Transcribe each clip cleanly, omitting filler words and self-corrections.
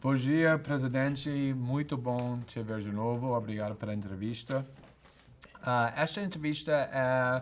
Bom dia, presidente. Muito bom te ver de novo. Obrigado pela entrevista. Esta entrevista é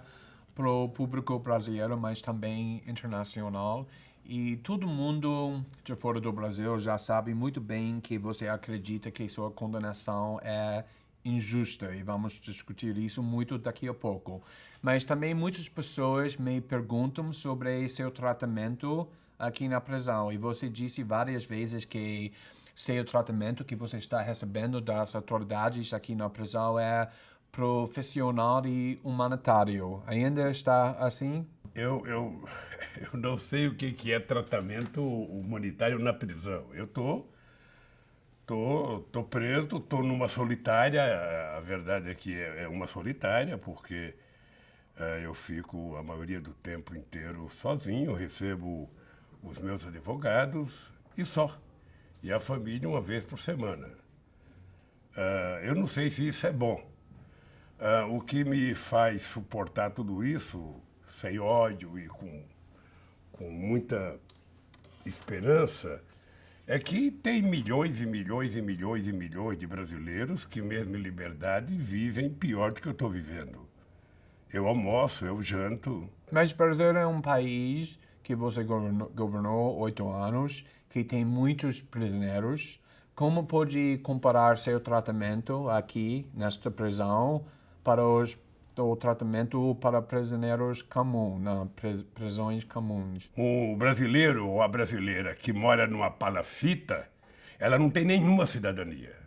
para o público brasileiro, mas também internacional. E todo mundo de fora do Brasil já sabe muito bem que você acredita que sua condenação é injusta. E vamos discutir isso muito daqui a pouco. Mas também muitas pessoas me perguntam sobre seu tratamento aqui na prisão. E você disse várias vezes que seu tratamento que você está recebendo das autoridades aqui na prisão é profissional e humanitário. Ainda está assim? Eu não sei o que é tratamento humanitário na prisão. Eu tô preso, tô numa solitária. A verdade é que é uma solitária, porque eu fico a maioria do tempo inteiro sozinho, eu recebo os meus advogados e só. E a família uma vez por semana. Eu não sei se isso é bom. O que me faz suportar tudo isso, sem ódio e com muita esperança, é que tem milhões e milhões e milhões e milhões de brasileiros que, mesmo em liberdade, vivem pior do que eu estou vivendo. Eu almoço, eu janto. Mas o Brasil é um país que você governou 8 anos, que tem muitos prisioneiros. Como pode comparar seu tratamento aqui, nesta prisão, para o tratamento para prisioneiros comuns, prisões comuns? O brasileiro ou a brasileira que mora numa palafita, ela não tem nenhuma cidadania.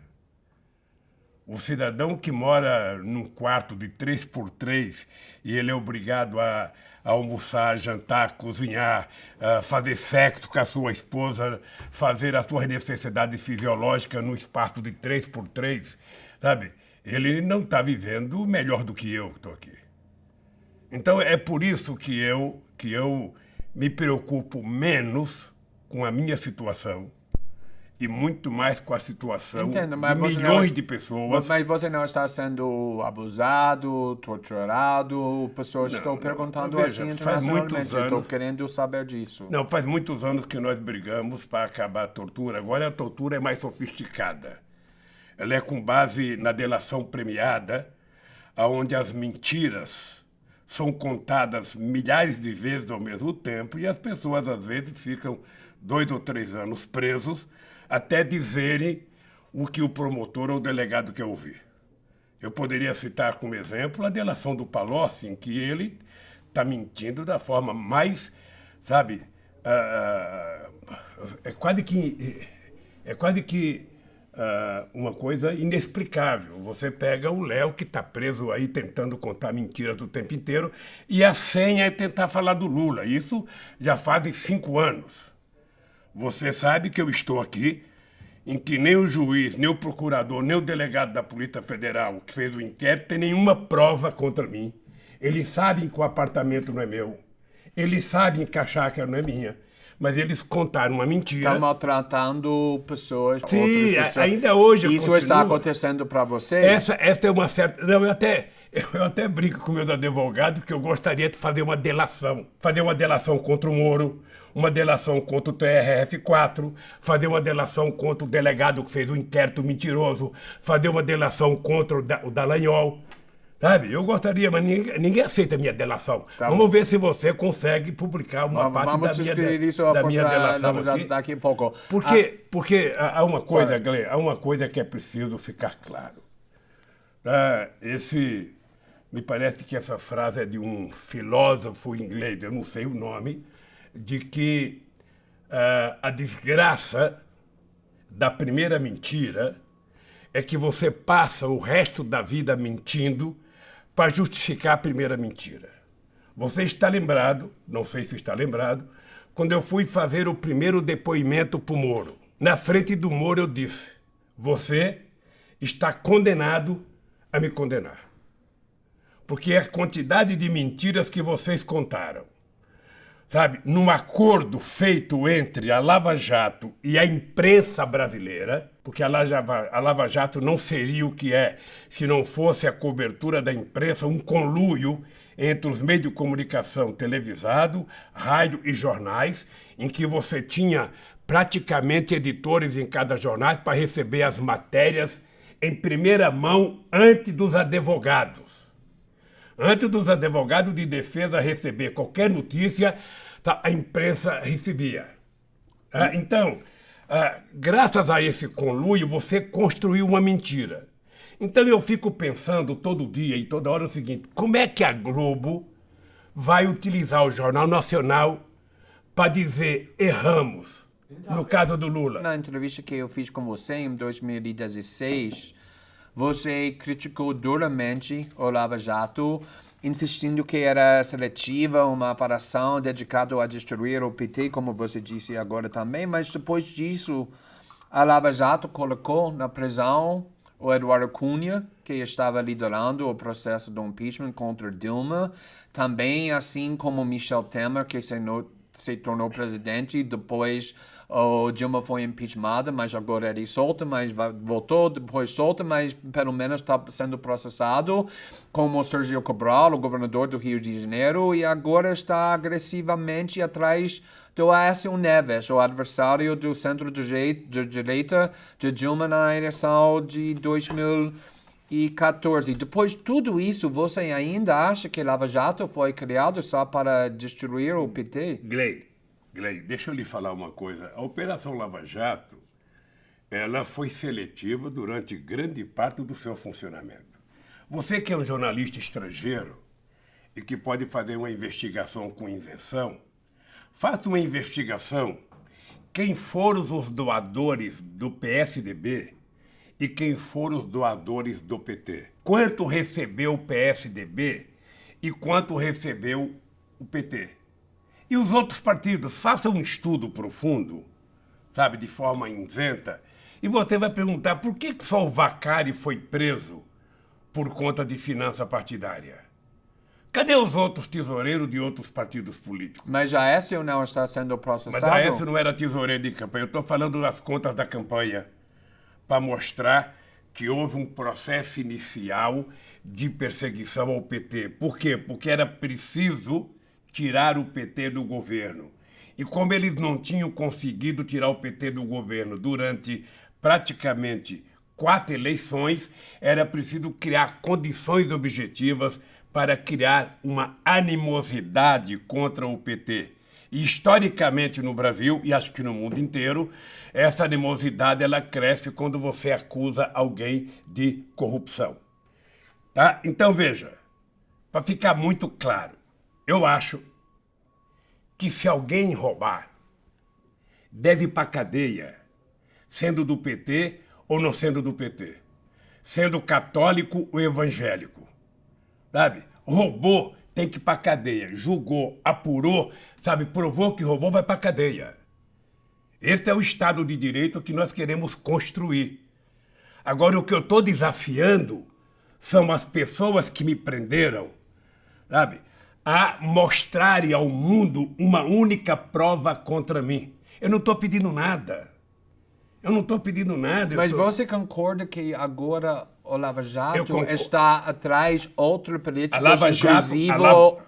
O cidadão que mora num quarto de 3x3 e ele é obrigado a almoçar, jantar, cozinhar, fazer sexo com a sua esposa, fazer as suas necessidades fisiológicas num espaço de 3x3, sabe? Ele não está vivendo melhor do que eu estou aqui. Então é por isso que eu me preocupo menos com a minha situação e muito mais com a situação de milhões de pessoas. Mas você não está sendo abusado, torturado? Pessoas estão perguntando veja, assim internacionalmente. Eu estou querendo saber disso. Não, faz muitos anos que nós brigamos para acabar a tortura. Agora a tortura é mais sofisticada. Ela é com base na delação premiada, onde as mentiras são contadas milhares de vezes ao mesmo tempo e as pessoas, às vezes, ficam 2 ou 3 anos presos até dizerem o que o promotor ou o delegado quer ouvir. Eu poderia citar como exemplo a delação do Palocci, em que ele está mentindo da forma mais, sabe, é quase que uma coisa inexplicável. Você pega o Léo, que está preso aí tentando contar mentiras o tempo inteiro, e a senha é tentar falar do Lula. Isso já faz 5 anos. Você sabe que eu estou aqui, em que nem o juiz, nem o procurador, nem o delegado da Polícia Federal que fez o inquérito tem nenhuma prova contra mim. Eles sabem que o apartamento não é meu. Eles sabem que a chácara não é minha. Mas eles contaram uma mentira. Estão maltratando pessoas. Sim, ainda hoje isso continua. Está acontecendo para você? Essa é uma certa... Não, eu até brinco com meus advogados que eu gostaria de fazer uma delação. Fazer uma delação contra o Moro, uma delação contra o TRF4, fazer uma delação contra o delegado que fez o inquérito mentiroso, fazer uma delação contra o Dallagnol. Sabe? Eu gostaria, mas ninguém aceita a minha delação. Tá Vamos ver se você consegue publicar uma parte da minha delação aqui. Daqui a pouco. Porque há uma coisa, Glenn, há uma coisa que é preciso ficar claro. Me parece que essa frase é de um filósofo inglês, eu não sei o nome, de que a desgraça da primeira mentira é que você passa o resto da vida mentindo para justificar a primeira mentira. Você está lembrado, não sei se está lembrado, quando eu fui fazer o primeiro depoimento para o Moro. Na frente do Moro eu disse, você está condenado a me condenar. Porque é a quantidade de mentiras que vocês contaram sabe, num acordo feito entre a Lava Jato e a imprensa brasileira, porque a Lava Jato não seria o que é se não fosse a cobertura da imprensa, um conluio entre os meios de comunicação televisado, rádio e jornais, em que você tinha praticamente editores em cada jornal para receber as matérias em primeira mão antes dos advogados. Antes dos advogados de defesa receber qualquer notícia, a imprensa recebia. Então, graças a esse conluio, você construiu uma mentira. Então eu fico pensando todo dia e toda hora o seguinte: como é que a Globo vai utilizar o Jornal Nacional para dizer erramos, no caso do Lula? Na entrevista que eu fiz com você em 2016, você criticou duramente o Lava Jato, insistindo que era seletiva, uma operação dedicada a destruir o PT, como você disse agora também, mas depois disso, a Lava Jato colocou na prisão o Eduardo Cunha, que estava liderando o processo do impeachment contra Dilma, também assim como Michel Temer, que se tornou presidente, depois o Dilma foi impeachmentada, mas agora ele solta, mas voltou, depois solta, mas pelo menos está sendo processado, como Sérgio Cabral, o governador do Rio de Janeiro, e agora está agressivamente atrás do Aécio Neves, o adversário do centro-direita de Dilma na eleição de 2014. Depois de tudo isso, você ainda acha que Lava Jato foi criado só para destruir o PT? Glei, deixa eu lhe falar uma coisa. A Operação Lava Jato, ela foi seletiva durante grande parte do seu funcionamento. Você que é um jornalista estrangeiro e que pode fazer uma investigação com isenção, faça uma investigação quem foram os doadores do PSDB e quem foram os doadores do PT. Quanto recebeu o PSDB e quanto recebeu o PT. E os outros partidos, façam um estudo profundo, sabe, de forma isenta, e você vai perguntar por que só o Vacari foi preso por conta de finança partidária. Cadê os outros tesoureiros de outros partidos políticos? Mas a Aécio não está sendo processado? Mas a Aécio não era tesoureiro de campanha. Eu estou falando das contas da campanha para mostrar que houve um processo inicial de perseguição ao PT. Por quê? Porque era preciso tirar o PT do governo. E como eles não tinham conseguido tirar o PT do governo durante praticamente 4 eleições, era preciso criar condições objetivas para criar uma animosidade contra o PT. E, historicamente no Brasil, e acho que no mundo inteiro, essa animosidade ela cresce quando você acusa alguém de corrupção. Tá? Então, veja, para ficar muito claro, eu acho que se alguém roubar, deve ir para a cadeia, sendo do PT ou não sendo do PT, sendo católico ou evangélico, sabe? Roubou, tem que ir para a cadeia, julgou, apurou, sabe? Provou que roubou, vai para a cadeia. Esse é o Estado de Direito que nós queremos construir. Agora, o que eu estou desafiando são as pessoas que me prenderam, sabe, a mostrarem ao mundo uma única prova contra mim. Eu não estou pedindo nada. Mas você concorda que agora o Lava Jato está atrás de outros políticos, inclusive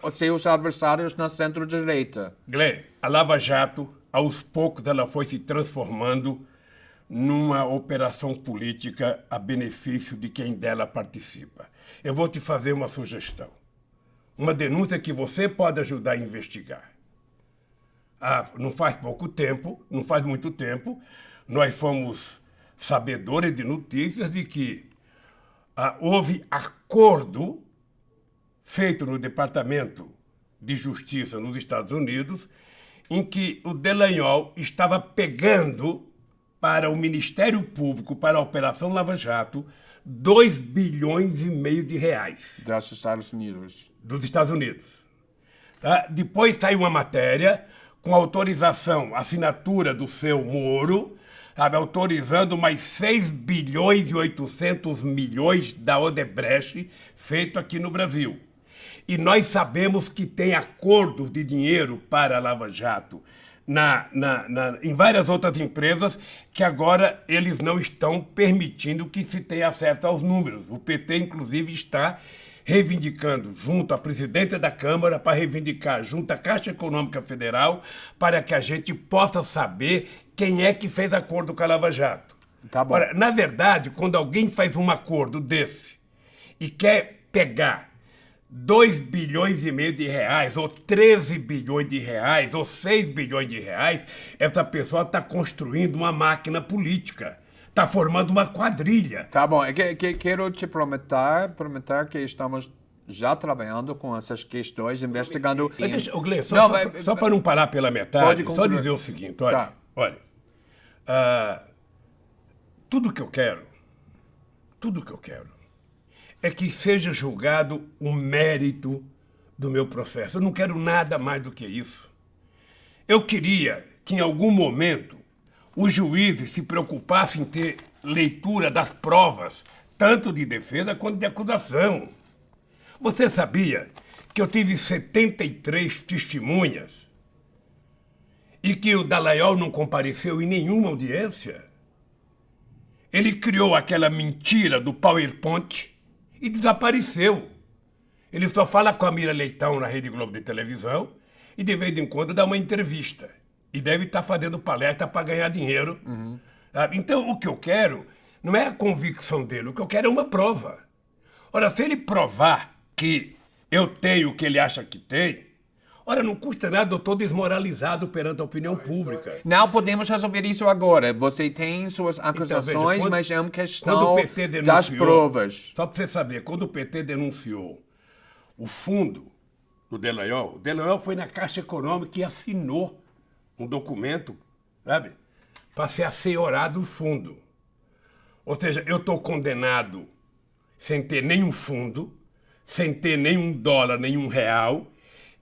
seus adversários na centro-direita? Glei, a Lava Jato, aos poucos, ela foi se transformando numa operação política a benefício de quem dela participa. Eu vou te fazer uma sugestão. Uma denúncia que você pode ajudar a investigar. Não faz muito tempo, nós fomos sabedores de notícias de que houve acordo feito no Departamento de Justiça nos Estados Unidos, em que o Dallagnol estava pegando para o Ministério Público, para a Operação Lava Jato, 2,5 bilhões de reais. Dos Estados Unidos. Dos Estados Unidos. Tá? Depois saiu uma matéria com autorização, assinatura do seu Moro, sabe, autorizando mais 6 bilhões e 800 milhões da Odebrecht, feito aqui no Brasil. E nós sabemos que tem acordos de dinheiro para a Lava Jato em várias outras empresas que agora eles não estão permitindo que se tenha acesso aos números. O PT, inclusive, está reivindicando junto à presidência da Câmara, para reivindicar junto à Caixa Econômica Federal, para que a gente possa saber quem é que fez acordo com a Lava Jato. Tá bom. Ora, na verdade, quando alguém faz um acordo desse e quer pegar 2 bilhões e meio de reais, ou 13 bilhões de reais, ou 6 bilhões de reais, essa pessoa está construindo uma máquina política, está formando uma quadrilha. Tá bom, quero te prometer que estamos já trabalhando com essas questões, investigando... Mas deixa, Gleice, Não, só para não parar pela metade, só dizer o seguinte, olha, Tá. olha, tudo que eu quero é que seja julgado o mérito do meu processo. Eu não quero nada mais do que isso. Eu queria que em algum momento os juízes se preocupassem em ter leitura das provas, tanto de defesa quanto de acusação. Você sabia que eu tive 73 testemunhas e que o Dallagnol não compareceu em nenhuma audiência? Ele criou aquela mentira do PowerPoint e desapareceu. Ele só fala com a Mira Leitão na Rede Globo de televisão e de vez em quando dá uma entrevista. E deve estar fazendo palestra para ganhar dinheiro. Sabe? Então, o que eu quero não é a convicção dele, o que eu quero é uma prova. Ora, se ele provar que eu tenho o que ele acha que tem, ora, não custa nada, eu estou desmoralizado perante a opinião pública. Não podemos resolver isso agora. Você tem suas acusações, quando- mas é uma Quando questão o PT das denunciou, provas. só para você saber, quando o PT denunciou o fundo do Dallagnol, o Dallagnol foi na Caixa Econômica e assinou um documento, sabe, para ser assenhorado o fundo. Ou seja, eu estou condenado sem ter nenhum fundo, sem ter nenhum dólar, nenhum real,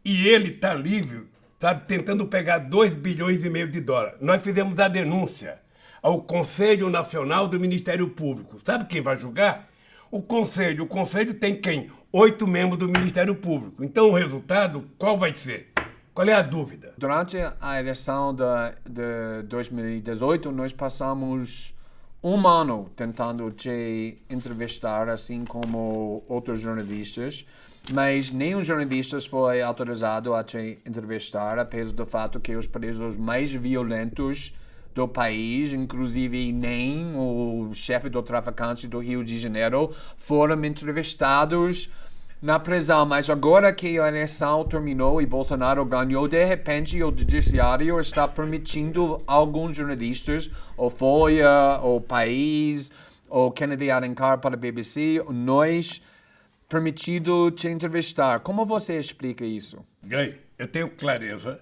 e ele está livre, sabe, tentando pegar 2 bilhões e meio de dólares. Nós fizemos a denúncia ao Conselho Nacional do Ministério Público. Sabe quem vai julgar? O Conselho. O Conselho tem quem? 8 membros do Ministério Público. Então o resultado, qual vai ser? Qual é a dúvida? Durante a eleição de 2018, nós passamos um ano tentando te entrevistar, assim como outros jornalistas, mas nenhum jornalista foi autorizado a te entrevistar, apesar do fato que os presos mais violentos do país, inclusive nem o chefe do traficante do Rio de Janeiro, foram entrevistados na prisão. Mas agora que a eleição terminou e Bolsonaro ganhou, de repente o judiciário está permitindo alguns jornalistas, o Folha, o País, o Kennedy Alencar para a BBC, nós permitido te entrevistar. Como você explica isso? Gray, eu tenho clareza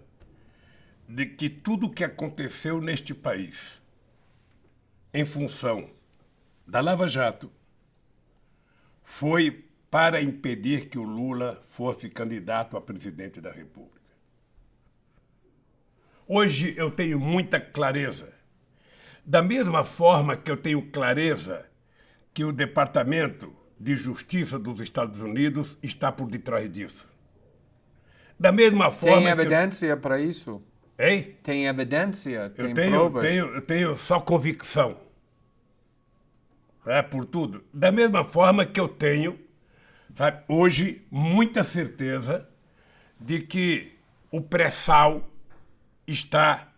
de que tudo o que aconteceu neste país em função da Lava Jato foi para impedir que o Lula fosse candidato a presidente da República. Hoje eu tenho muita clareza. Da mesma forma que eu tenho clareza que o Departamento de Justiça dos Estados Unidos está por detrás disso. Da mesma forma Tem evidência para isso? Hein? Tem evidência? Tem Eu provas? tenho só convicção. É por tudo. Da mesma forma que eu tenho, sabe, hoje, muita certeza de que o pré-sal está,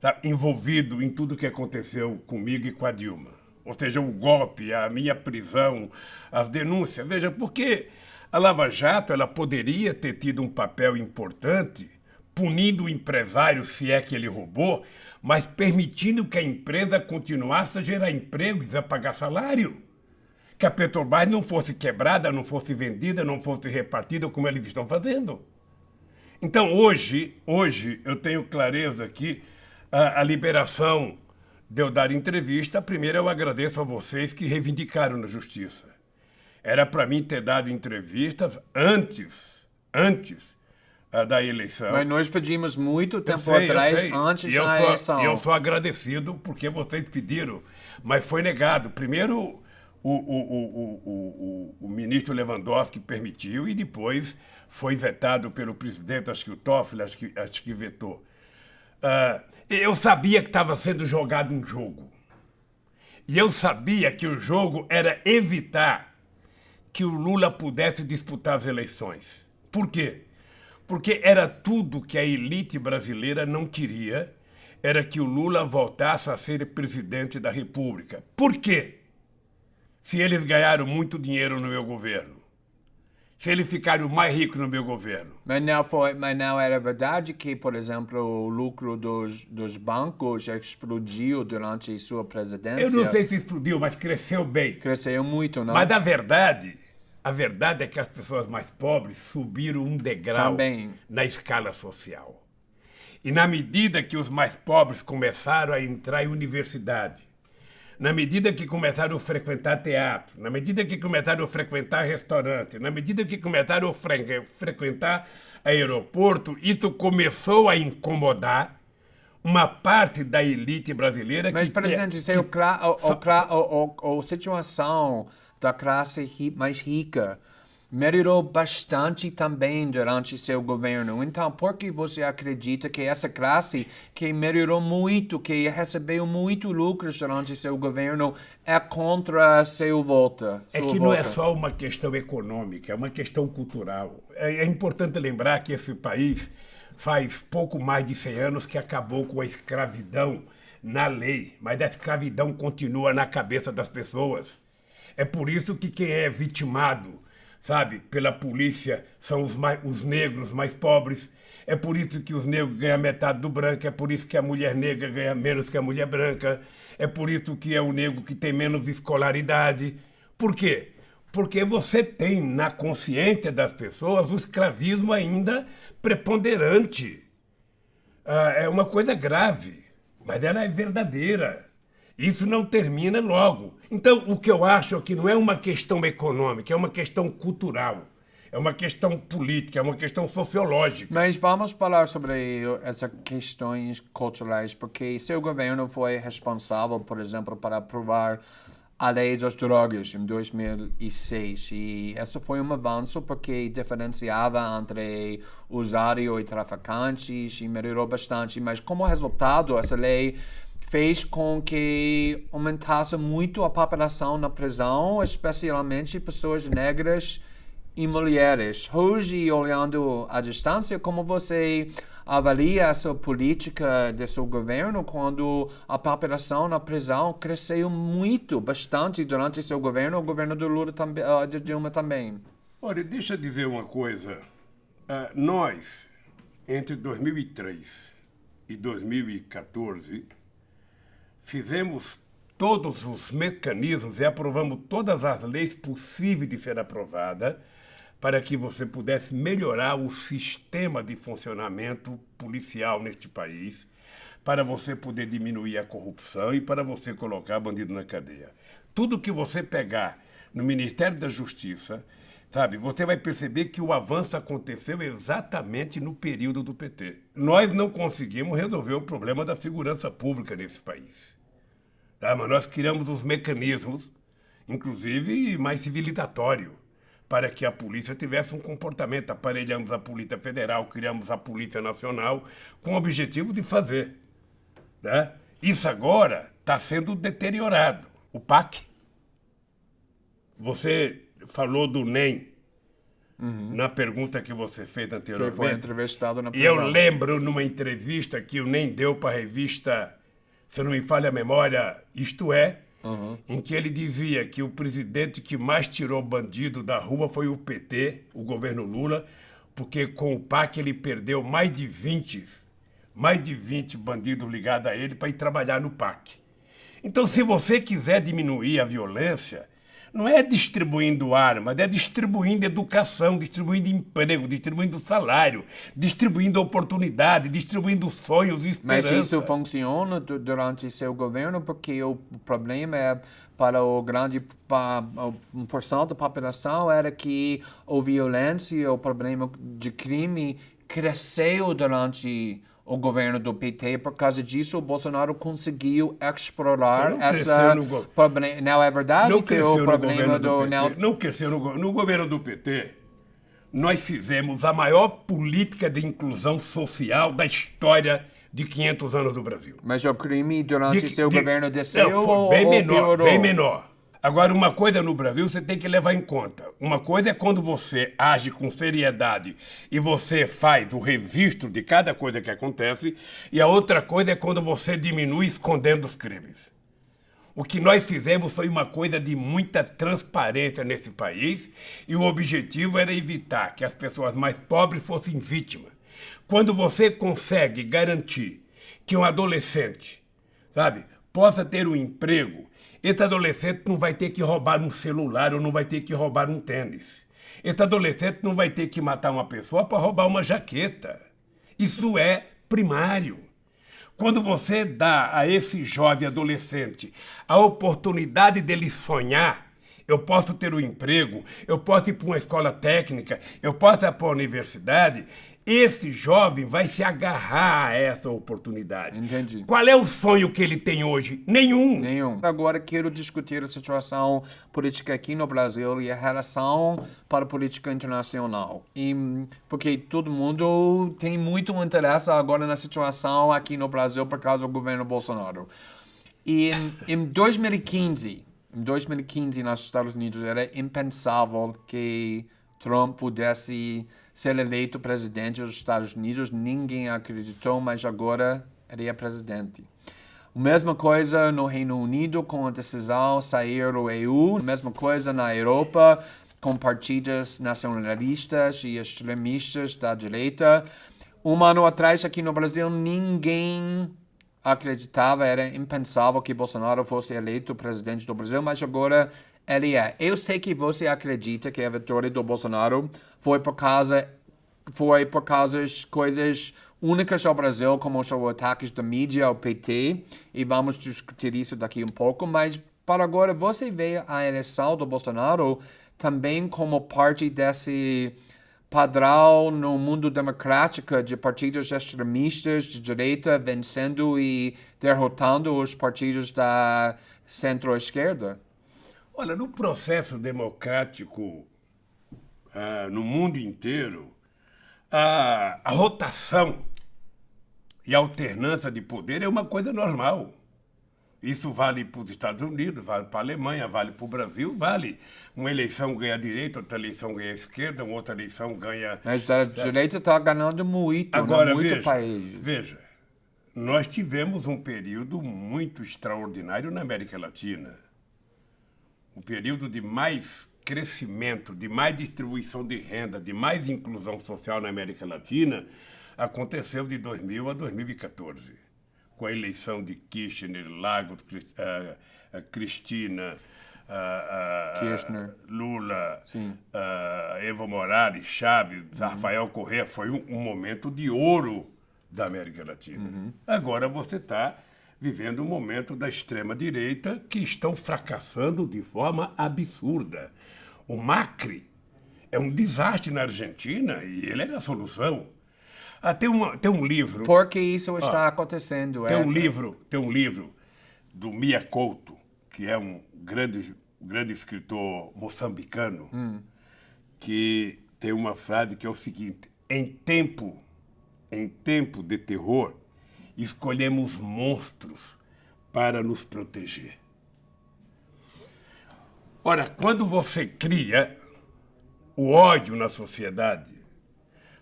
sabe, envolvido em tudo que aconteceu comigo e com a Dilma. Ou seja, o golpe, a minha prisão, as denúncias. Veja, porque a Lava Jato ela poderia ter tido um papel importante punindo o empresário se é que ele roubou, mas permitindo que a empresa continuasse a gerar empregos, a pagar salário. Que a Petrobras não fosse quebrada, não fosse vendida, não fosse repartida como eles estão fazendo. Então, hoje eu tenho clareza que a liberação de eu dar entrevista, primeiro eu agradeço a vocês que reivindicaram na justiça. Era para mim ter dado entrevistas antes da eleição. Mas nós pedimos muito tempo Eu sei. antes E eu da eleição. eu sou agradecido porque vocês pediram, mas foi negado. Primeiro, O ministro Lewandowski permitiu e depois foi vetado pelo presidente, acho que o Toffoli, acho que vetou. Eu sabia que estava sendo jogado um jogo. E eu sabia que o jogo era evitar que o Lula pudesse disputar as eleições. Por quê? Porque era tudo que a elite brasileira não queria, era que o Lula voltasse a ser presidente da República. Por quê? Se eles ganharam muito dinheiro no meu governo, se eles ficaram mais ricos no meu governo. Mas não era verdade que, por exemplo, o lucro dos bancos explodiu durante sua presidência? Eu não sei se explodiu, mas cresceu bem. Cresceu muito, não? Mas a verdade é que as pessoas mais pobres subiram um degrau Também. na escala social. E na medida que os mais pobres começaram a entrar em universidade, na medida que começaram a frequentar teatro, na medida que começaram a frequentar restaurante, na medida que começaram a frequentar aeroporto, isso começou a incomodar uma parte da elite brasileira. Mas, presidente, a situação da classe mais rica melhorou bastante também durante seu governo. Então, por que você acredita que essa classe que melhorou muito, que recebeu muito lucros durante seu governo, é contra seu voto? É que não é só uma questão econômica, é uma questão cultural. É importante lembrar que esse país faz pouco mais de 100 anos que acabou com a escravidão na lei, mas a escravidão continua na cabeça das pessoas. É por isso que quem é vitimado, sabe, pela polícia são os negros mais pobres. É por isso que os negros ganham metade do branco, é por isso que a mulher negra ganha menos que a mulher branca, é por isso que é o negro que tem menos escolaridade. Por quê? Porque você tem na consciência das pessoas o escravismo ainda preponderante. É uma coisa grave, mas ela é verdadeira. Isso não termina logo. Então, o que eu acho é que não é uma questão econômica, é uma questão cultural, é uma questão política, é uma questão sociológica. Mas vamos falar sobre essas questões culturais, porque seu governo foi responsável, por exemplo, para aprovar a lei das drogas em 2006. E esse foi um avanço porque diferenciava entre usuário e traficantes e melhorou bastante. Mas como resultado, essa lei fez com que aumentasse muito a população na prisão, especialmente pessoas negras e mulheres. Hoje, olhando à distância, como você avalia essa política de seu governo quando a população na prisão cresceu muito, bastante durante seu governo, o governo do Lula também, de Dilma também? Olha, deixa eu dizer uma coisa. Nós, entre 2003 e 2014, fizemos todos os mecanismos e aprovamos todas as leis possíveis de ser aprovada para que você pudesse melhorar o sistema de funcionamento policial neste país, para você poder diminuir a corrupção e para você colocar bandido na cadeia. Tudo que você pegar no Ministério da Justiça, sabe, você vai perceber que o avanço aconteceu exatamente no período do PT. Nós não conseguimos resolver o problema da segurança pública nesse país. Tá? Mas nós criamos os mecanismos, inclusive mais civilizatório, para que a polícia tivesse um comportamento. Aparelhamos a Polícia Federal, criamos a Polícia Nacional, com o objetivo de fazer. Né? Isso agora está sendo deteriorado. O PAC, você falou do NEM, na pergunta que você fez anteriormente. Que foi entrevistado na E prisão. eu lembro numa entrevista que o NEM deu para a revista, se não me falha a memória, Isto É, em que ele dizia que o presidente que mais tirou bandido da rua foi o PT, o governo Lula, porque com o PAC ele perdeu mais de 20 bandidos ligados a ele para ir trabalhar no PAC. Então, se você quiser diminuir a violência, não é distribuindo armas, é distribuindo educação, distribuindo emprego, distribuindo salário, distribuindo oportunidade, distribuindo sonhos e esperança. Mas isso funciona durante seu governo porque o problema é para o grande porção da população era que a violência, o problema de crime cresceu durante o governo do PT. Por causa disso, o Bolsonaro conseguiu explorar Não essa cresceu no go- problema. Não é verdade Não que cresceu o no problema governo do do PT. Não cresceu no governo do PT. Nós fizemos a maior política de inclusão social da história de 500 anos do Brasil. Mas o crime durante seu governo desceu Não, foi ou bem menor, piorou? bem menor. Agora, uma coisa no Brasil você tem que levar em conta. Uma coisa é quando você age com seriedade e você faz o registro de cada coisa que acontece, e a outra coisa é quando você diminui escondendo os crimes. O que nós fizemos foi uma coisa de muita transparência nesse país, e o objetivo era evitar que as pessoas mais pobres fossem vítimas. Quando você consegue garantir que um adolescente, sabe, possa ter um emprego, esse adolescente não vai ter que roubar um celular ou não vai ter que roubar um tênis. Esse adolescente não vai ter que matar uma pessoa para roubar uma jaqueta. Isso é primário. Quando você dá a esse jovem adolescente a oportunidade dele sonhar, eu posso ter um emprego, eu posso ir para uma escola técnica, eu posso ir para a universidade, esse jovem vai se agarrar a essa oportunidade. Entendi. Qual é o sonho que ele tem hoje? Nenhum. Nenhum. Agora quero discutir a situação política aqui no Brasil e a relação para a política internacional. Porque todo mundo tem muito interesse agora na situação aqui no Brasil por causa do governo Bolsonaro. E em 2015, nos Estados Unidos, era impensável que Trump pudesse ser eleito presidente dos Estados Unidos. Ninguém acreditou, mas agora ele é presidente. A mesma coisa no Reino Unido com a decisão de sair do EU. A mesma coisa na Europa com partidos nacionalistas e extremistas da direita. Um ano atrás, aqui no Brasil, ninguém acreditava, era impensável que Bolsonaro fosse eleito presidente do Brasil, mas agora ele é. Eu sei que você acredita que a vitória do Bolsonaro foi por causa de coisas únicas ao Brasil, como os ataques da mídia ao PT, e vamos discutir isso daqui um pouco, mas para agora você vê a eleição do Bolsonaro também como parte desse padrão no mundo democrático de partidos extremistas de direita vencendo e derrotando os partidos da centro-esquerda? Olha, no processo democrático no mundo inteiro, a rotação e a alternância de poder é uma coisa normal. Isso vale para os Estados Unidos, vale para a Alemanha, vale para o Brasil, vale. Uma eleição ganha a direita, outra eleição ganha a esquerda, uma outra eleição ganha... Mas a direita está ganhando muito, Agora, em muitos países. Veja, nós tivemos um período muito extraordinário na América Latina. Um período de mais crescimento, de mais distribuição de renda, de mais inclusão social na América Latina, aconteceu de 2000 a 2014. Com a eleição de Kirchner, Lagos, Cristina, Kirchner. Lula, Sim. Evo Morales, Chaves, Rafael Correa, foi um momento de ouro da América Latina. Agora você está vivendo um momento da extrema-direita que estão fracassando de forma absurda. O Macri é um desastre na Argentina e ele é a solução. Tem um livro... Por que isso está acontecendo? Tem um livro do Mia Couto, que é um grande escritor moçambicano, que tem uma frase que é o seguinte: em tempo de terror, escolhemos monstros para nos proteger. Ora, quando você cria o ódio na sociedade,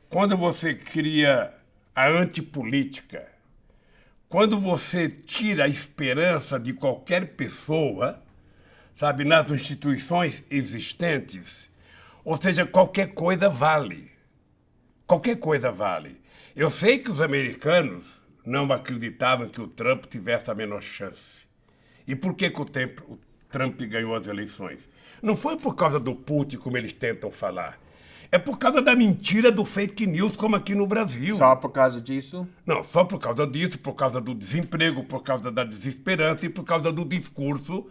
quando você cria a antipolítica, quando você tira a esperança de qualquer pessoa, sabe, nas instituições existentes, ou seja, qualquer coisa vale. Qualquer coisa vale. Eu sei que os americanos não acreditavam que o Trump tivesse a menor chance. E por que o Trump ganhou as eleições? Não foi por causa do Putin, como eles tentam falar. É por causa da mentira do fake news, como aqui no Brasil. Só por causa disso? Não, só por causa disso, por causa do desemprego, por causa da desesperança e por causa do discurso,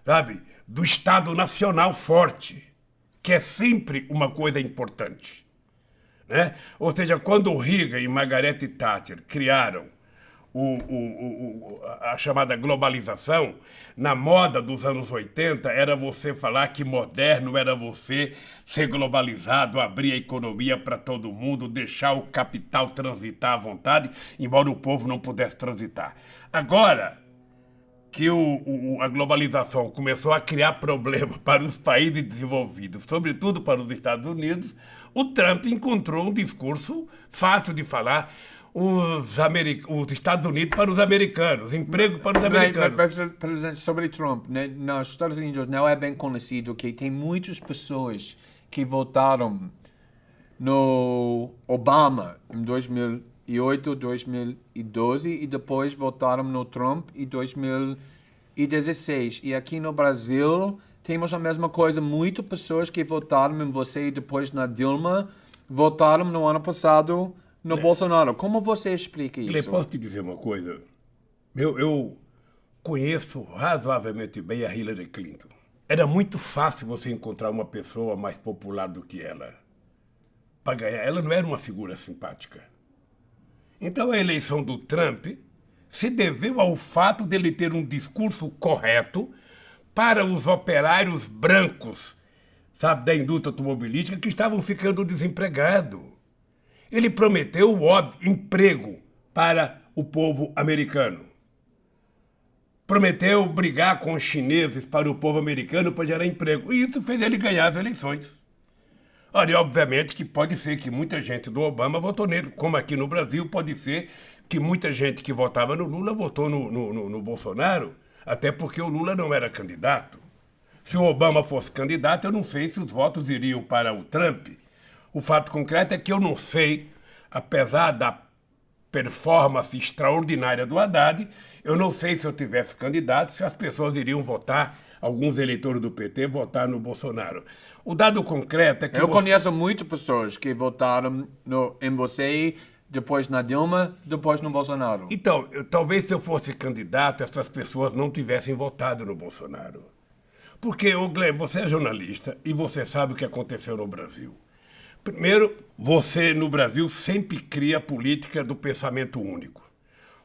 sabe, do Estado Nacional forte, que é sempre uma coisa importante. né? Ou seja, quando o Reagan e Margaret Thatcher criaram a chamada globalização, na moda dos anos 80, era você falar que moderno era você ser globalizado, abrir a economia para todo mundo, deixar o capital transitar à vontade, embora o povo não pudesse transitar. Agora que a globalização começou a criar problemas para os países desenvolvidos, sobretudo para os Estados Unidos, o Trump encontrou um discurso fácil de falar. Os Estados Unidos para os americanos, emprego para os americanos. Mas, presidente, sobre Trump, né, nos Estados Unidos não é bem conhecido que tem muitas pessoas que votaram no Obama em 2008, 2012 e depois votaram no Trump em 2016. E aqui no Brasil temos a mesma coisa. Muitas pessoas que votaram em você e depois na Dilma votaram no ano passado no Bolsonaro. Como você explica isso? Eu posso te dizer uma coisa? Eu conheço razoavelmente bem a Hillary Clinton. Era muito fácil você encontrar uma pessoa mais popular do que ela. Para ganhar, ela não era uma figura simpática. Então a eleição do Trump se deveu ao fato dele ter um discurso correto para os operários brancos, sabe, da indústria automobilística que estavam ficando desempregados. Ele prometeu o óbvio emprego para o povo americano. Prometeu brigar com os chineses para o povo americano para gerar emprego. E isso fez ele ganhar as eleições. Olha, obviamente que pode ser que muita gente do Obama votou nele, como aqui no Brasil pode ser que muita gente que votava no Lula votou no Bolsonaro, até porque o Lula não era candidato. Se o Obama fosse candidato, eu não sei se os votos iriam para o Trump. O fato concreto é que eu não sei, apesar da performance extraordinária do Haddad, eu não sei se eu tivesse candidato, se as pessoas iriam votar, alguns eleitores do PT, votar no Bolsonaro. O dado concreto é que... Eu conheço muitas pessoas que votaram em você, depois na Dilma, depois no Bolsonaro. Então, talvez se eu fosse candidato, essas pessoas não tivessem votado no Bolsonaro. Porque, Glenn, você é jornalista e você sabe o que aconteceu no Brasil. Primeiro, você no Brasil sempre cria a política do pensamento único.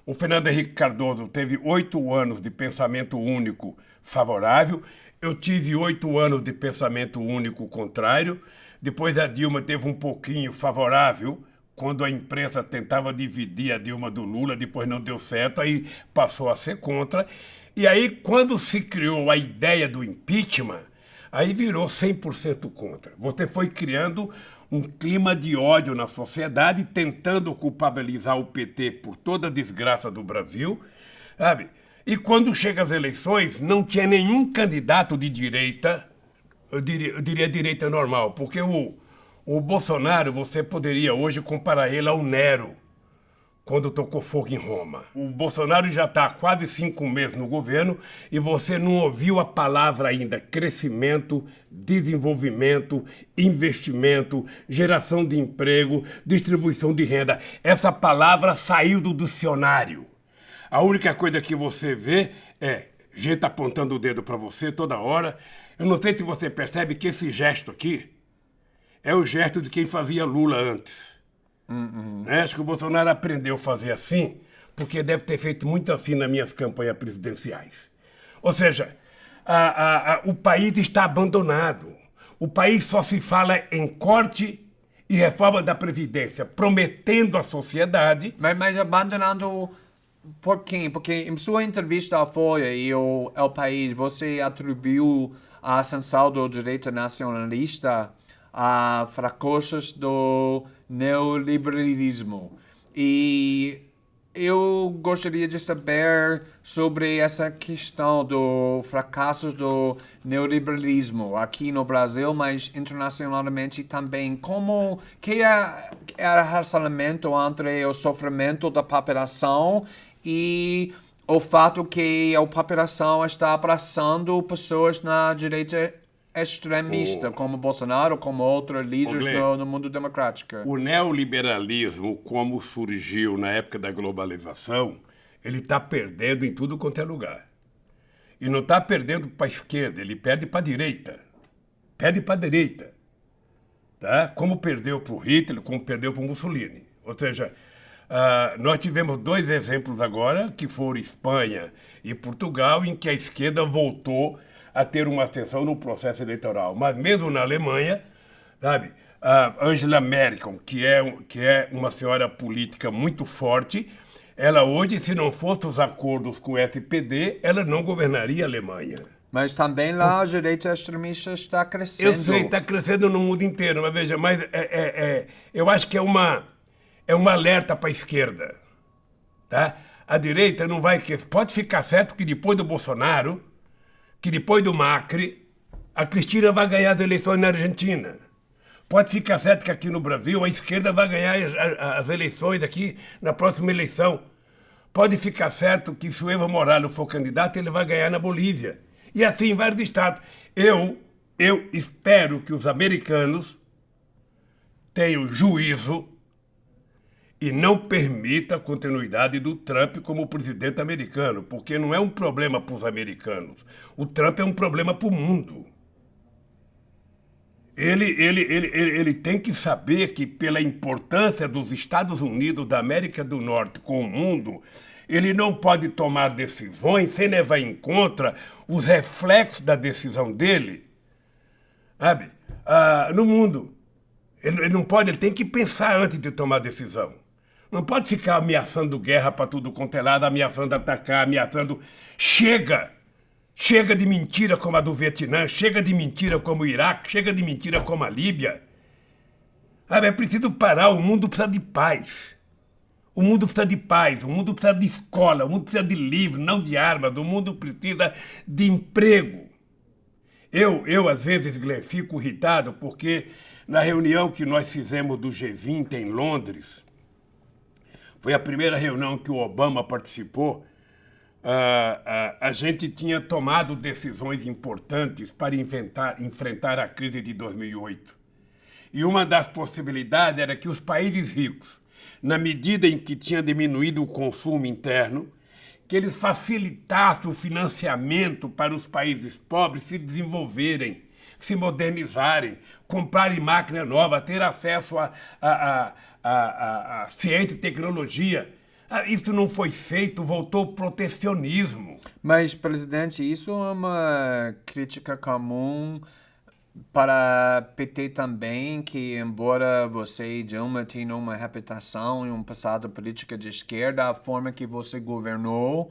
O Fernando Henrique Cardoso teve 8 anos de pensamento único favorável, eu tive 8 anos de pensamento único contrário, depois a Dilma teve um pouquinho favorável, quando a imprensa tentava dividir a Dilma do Lula, depois não deu certo, aí passou a ser contra. E aí, quando se criou a ideia do impeachment, aí virou 100% contra. Você foi criando um clima de ódio na sociedade, tentando culpabilizar o PT por toda a desgraça do Brasil, sabe? E quando chega as eleições, não tinha nenhum candidato de direita, eu diria direita normal, porque o Bolsonaro, você poderia hoje comparar ele ao Nero, quando tocou fogo em Roma. O Bolsonaro já está há quase 5 meses no governo e você não ouviu a palavra ainda crescimento, desenvolvimento, investimento, geração de emprego, distribuição de renda. Essa palavra saiu do dicionário. A única coisa que você vê é gente apontando o dedo para você toda hora. Eu não sei se você percebe que esse gesto aqui é o gesto de quem fazia Lula antes. Acho que o Bolsonaro aprendeu a fazer assim, porque deve ter feito muito assim nas minhas campanhas presidenciais. Ou seja, o país está abandonado. O país só se fala em corte e reforma da Previdência, prometendo à sociedade... Mas abandonando por quem? Porque em sua entrevista à Folha e ao País, você atribuiu a ascensão do direito nacionalista a fracassos do neoliberalismo. E eu gostaria de saber sobre essa questão do fracasso do neoliberalismo aqui no Brasil, mas internacionalmente também. Como que é o relacionamento entre o sofrimento da população e o fato que a população está abraçando pessoas na direita extremista, como Bolsonaro, como outros líderes no mundo democrático? O neoliberalismo, como surgiu na época da globalização, ele está perdendo em tudo quanto é lugar. E não está perdendo para a esquerda, ele perde para a direita. Perde para a direita. tá? Como perdeu para o Hitler, como perdeu para o Mussolini. Ou seja, nós tivemos 2 exemplos agora, que foram Espanha e Portugal, em que a esquerda voltou a ter uma ascensão no processo eleitoral. Mas mesmo na Alemanha, sabe, a Angela Merkel, que é uma senhora política muito forte, ela hoje, se não fossem os acordos com o SPD, ela não governaria a Alemanha. Mas também lá a direita extremista está crescendo. Eu sei, está crescendo no mundo inteiro, mas veja, eu acho que é um alerta para a esquerda. Tá? A direita não vai... Pode ficar certo que depois do Bolsonaro, que depois do Macri, a Cristina vai ganhar as eleições na Argentina. Pode ficar certo que aqui no Brasil a esquerda vai ganhar as eleições aqui na próxima eleição. Pode ficar certo que se o Evo Morales for candidato, ele vai ganhar na Bolívia. E assim em vários estados. Eu espero que os americanos tenham juízo e não permita a continuidade do Trump como presidente americano, porque não é um problema para os americanos. O Trump é um problema para o mundo. Ele tem que saber que, pela importância dos Estados Unidos da América do Norte com o mundo, ele não pode tomar decisões sem levar em conta os reflexos da decisão dele, sabe? No mundo. Ele não pode, ele tem que pensar antes de tomar decisão. Não pode ficar ameaçando guerra para tudo quanto é lado, ameaçando atacar, ameaçando... Chega! Chega de mentira como a do Vietnã, chega de mentira como o Iraque, chega de mentira como a Líbia. É preciso parar, o mundo precisa de paz. O mundo precisa de paz, o mundo precisa de escola, o mundo precisa de livro, não de armas, o mundo precisa de emprego. Eu às vezes, Glenn, fico irritado porque na reunião que nós fizemos do G20 em Londres, foi a primeira reunião que o Obama participou, a gente tinha tomado decisões importantes para enfrentar a crise de 2008. E uma das possibilidades era que os países ricos, na medida em que tinha diminuído o consumo interno, que eles facilitassem o financiamento para os países pobres se desenvolverem, se modernizarem, comprarem máquina nova, ter acesso a ciência e tecnologia. Isso não foi feito, voltou o protecionismo. Mas, presidente, isso é uma crítica comum para PT também, que embora você e Dilma tenham uma reputação e um passado político de esquerda, a forma que você governou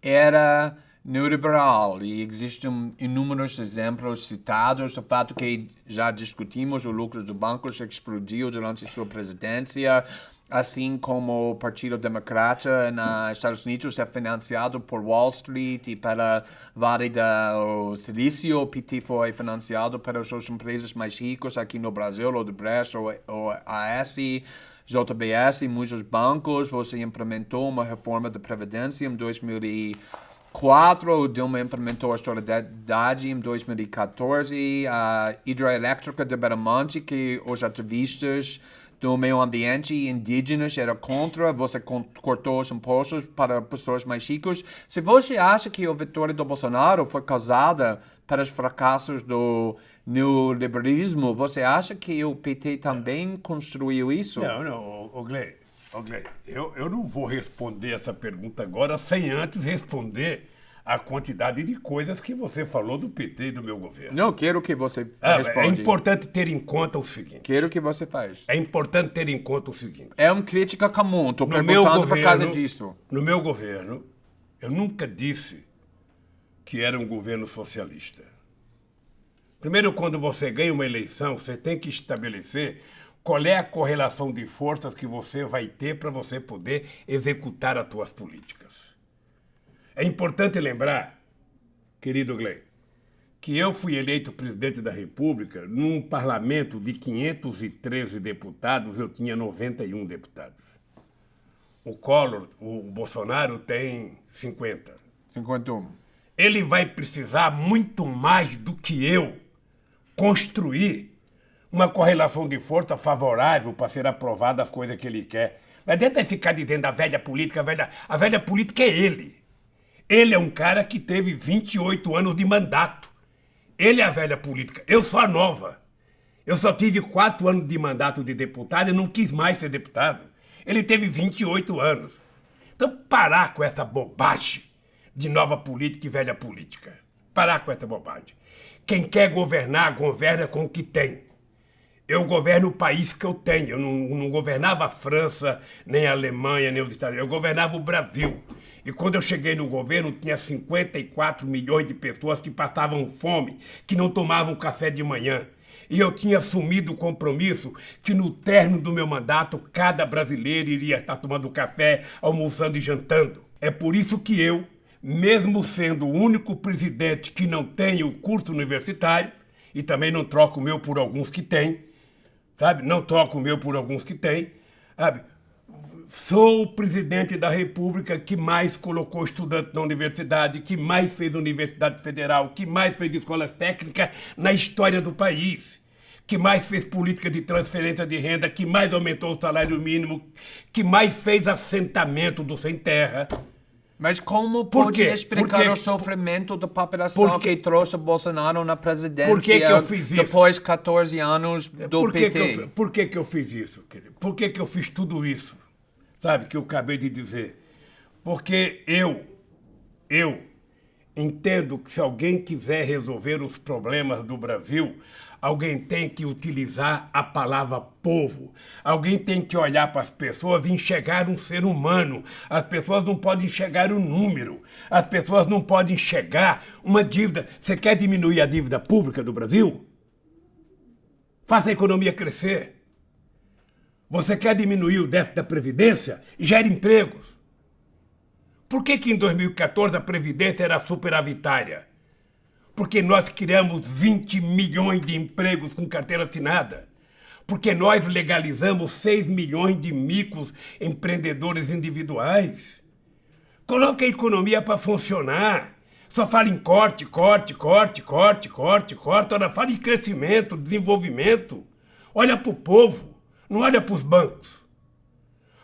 era neoliberal e existem inúmeros exemplos citados do fato que já discutimos o lucro do banco que explodiu durante sua presidência, assim como o Partido Democrata nos Estados Unidos é financiado por Wall Street e pela Vale do Silício. O PT foi financiado pelas suas empresas mais ricas aqui no Brasil, Odebrecht, ou AS, JBS e muitos bancos. Você implementou uma reforma da Previdência em 2004, o Dilma implementou a solidariedade em 2014, a hidroelétrica de Beramonte, que os ativistas do meio ambiente e indígenas era contra, você cortou os impostos para pessoas mais ricas. Se você acha que a vitória do Bolsonaro foi causada pelos fracassos do neoliberalismo, você acha que o PT também construiu isso? Não, Glenn, eu não vou responder essa pergunta agora sem antes responder a quantidade de coisas que você falou do PT e do meu governo. Não, quero que você responda. É importante ter em conta o seguinte. Quero que você faz. É importante ter em conta o seguinte. É uma crítica comum, estou perguntando por causa disso. No meu governo, eu nunca disse que era um governo socialista. Primeiro, quando você ganha uma eleição, você tem que estabelecer qual é a correlação de forças que você vai ter para você poder executar as suas políticas. É importante lembrar, querido Glenn, que eu fui eleito presidente da República num parlamento de 513 deputados, eu tinha 91 deputados. O Bolsonaro tem 50. 51. Ele vai precisar muito mais do que eu construir uma correlação de força favorável para ser aprovada as coisas que ele quer. Não adianta ficar dizendo a velha política, a velha política é ele. Ele é um cara que teve 28 anos de mandato. Ele é a velha política. Eu sou a nova. Eu só tive 4 anos de mandato de deputado e não quis mais ser deputado. Ele teve 28 anos. Então, parar com essa bobagem de nova política e velha política. Parar com essa bobagem. Quem quer governar, governa com o que tem. Eu governo o país que eu tenho. Eu não governava a França, nem a Alemanha, nem os Estados Unidos. Eu governava o Brasil. E quando eu cheguei no governo, tinha 54 milhões de pessoas que passavam fome, que não tomavam café de manhã. E eu tinha assumido o compromisso que no término do meu mandato, cada brasileiro iria estar tomando café, almoçando e jantando. É por isso que eu, mesmo sendo o único presidente que não tem o curso universitário, e também não troco o meu por alguns que têm, sabe? Não troco o meu por alguns que têm, sabe? Sou o presidente da República que mais colocou estudante na universidade, que mais fez universidade federal, que mais fez escolas técnicas na história do país, que mais fez política de transferência de renda, que mais aumentou o salário mínimo, que mais fez assentamento do sem terra. Mas como Por pode quê? explicar o sofrimento da população que trouxe Bolsonaro na presidência Por que eu fiz isso? depois de 14 anos do PT? Por que eu fiz isso, querido? Por que eu fiz tudo isso? Sabe, que eu acabei de dizer. Porque eu entendo que se alguém quiser resolver os problemas do Brasil, alguém tem que utilizar a palavra povo. Alguém tem que olhar para as pessoas e enxergar um ser humano. As pessoas não podem enxergar um número. As pessoas não podem enxergar uma dívida. Você quer diminuir a dívida pública do Brasil? Faça a economia crescer. Você quer diminuir o déficit da Previdência? Gere empregos. Por que em 2014 a Previdência era superavitária? Porque nós criamos 20 milhões de empregos com carteira assinada. Porque nós legalizamos 6 milhões de microempreendedores individuais. Coloque a economia para funcionar. Só fala em corte. Ora, fala em crescimento, desenvolvimento. Olha para o povo. Não olha para os bancos.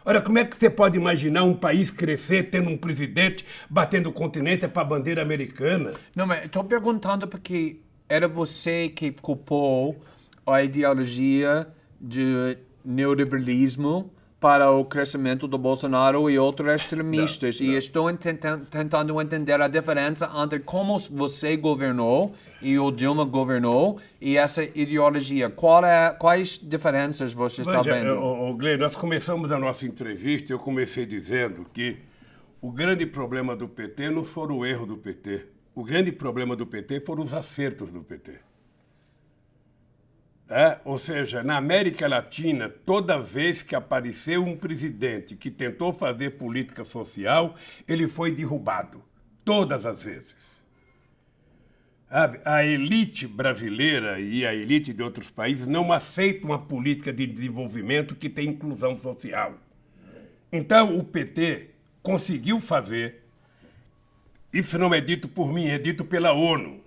Olha, como é que você pode imaginar um país crescer tendo um presidente batendo continência para a bandeira americana? Não, mas estou perguntando porque era você que culpou a ideologia de neoliberalismo para o crescimento do Bolsonaro e outros extremistas. E estou tentando entender a diferença entre como você governou e o Dilma governou e essa ideologia. Quais diferenças você está vendo? Glenn, nós começamos a nossa entrevista, eu comecei dizendo que o grande problema do PT não foi o erro do PT. O grande problema do PT foram os acertos do PT. Ou seja, na América Latina, toda vez que apareceu um presidente que tentou fazer política social, ele foi derrubado. Todas as vezes. A elite brasileira e a elite de outros países não aceitam uma política de desenvolvimento que tem inclusão social. Então, o PT conseguiu fazer, isso não é dito por mim, é dito pela ONU.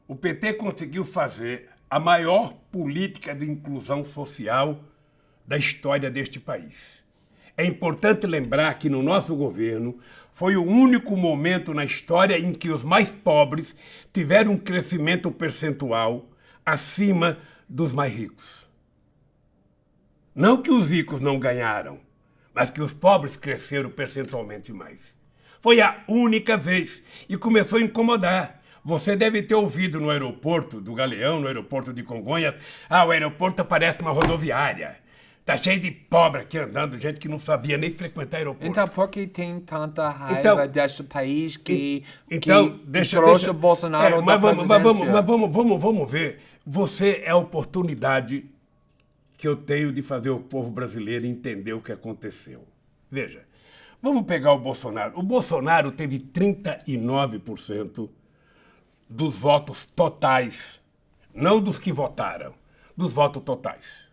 O PT conseguiu fazer a maior política de inclusão social da história deste país. É importante lembrar que no nosso governo foi o único momento na história em que os mais pobres tiveram um crescimento percentual acima dos mais ricos. Não que os ricos não ganharam, mas que os pobres cresceram percentualmente mais. Foi a única vez e começou a incomodar. Você deve ter ouvido no aeroporto do Galeão, no aeroporto de Congonhas, o aeroporto parece uma rodoviária. Tá cheio de pobre aqui andando, gente que não sabia nem frequentar aeroporto. Então, por que tem tanta raiva deste país que deixa trouxe o Bolsonaro da presidência? Mas vamos ver. Você é a oportunidade que eu tenho de fazer o povo brasileiro entender o que aconteceu. Veja, vamos pegar o Bolsonaro. O Bolsonaro teve 39% dos votos totais, não dos que votaram, dos votos totais.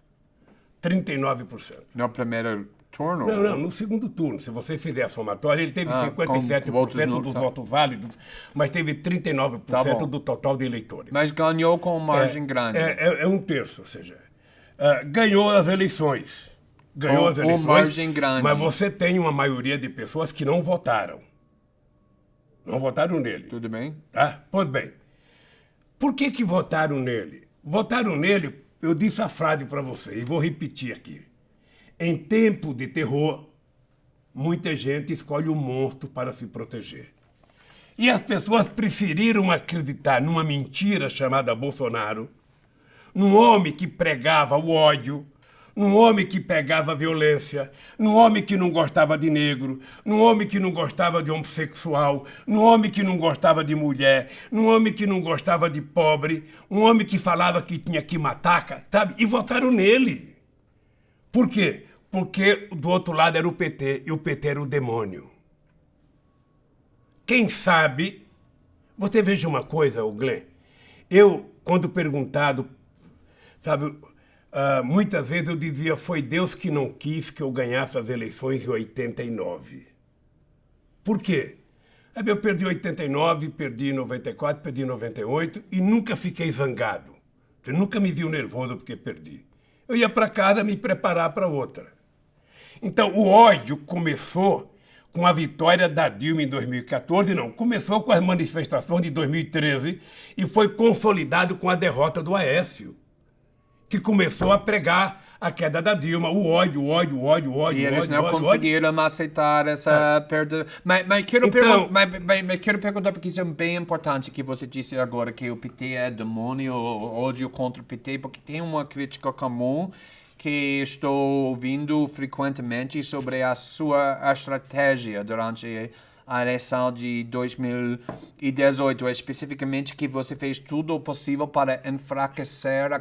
39%. No primeiro turno? Não, no segundo turno. Se você fizer a somatória, ele teve 57% dos votos válidos, mas teve 39% do total de eleitores. Mas ganhou com margem grande. É um terço, ou seja, ganhou as eleições. Ganhou as eleições, margem grande. Mas você tem uma maioria de pessoas que não votaram. Não votaram nele. Tudo bem? Tá? Pois bem. Por que votaram nele? Votaram nele, eu disse a frase para você e vou repetir aqui. Em tempo de terror, muita gente escolhe um monstro para se proteger. E as pessoas preferiram acreditar numa mentira chamada Bolsonaro, num homem que pregava o ódio, num homem que pegava a violência, num homem que não gostava de negro, num homem que não gostava de homossexual, num homem que não gostava de mulher, num homem que não gostava de pobre, um homem que falava que tinha que matar, sabe? E votaram nele. Por quê? Porque do outro lado era o PT, e o PT era o demônio. Quem sabe... Você veja uma coisa, Glenn. Eu, quando perguntado, sabe, muitas vezes eu dizia, foi Deus que não quis que eu ganhasse as eleições em 89. Por quê? Eu perdi em 89, perdi em 94, perdi em 98 e nunca fiquei zangado. Você nunca me viu nervoso porque perdi. Eu ia para casa me preparar para outra. Então, o ódio começou com a vitória da Dilma em 2014, não, começou com as manifestações de 2013 e foi consolidado com a derrota do Aécio, que começou a pregar a queda da Dilma, o ódio. E eles não conseguiram aceitar essa perda. Mas quero perguntar, porque isso é bem importante que você disse agora, que o PT é demônio, ódio contra o PT, porque tem uma crítica comum que estou ouvindo frequentemente sobre a sua estratégia durante a eleição de 2018, especificamente que você fez tudo o possível para enfraquecer a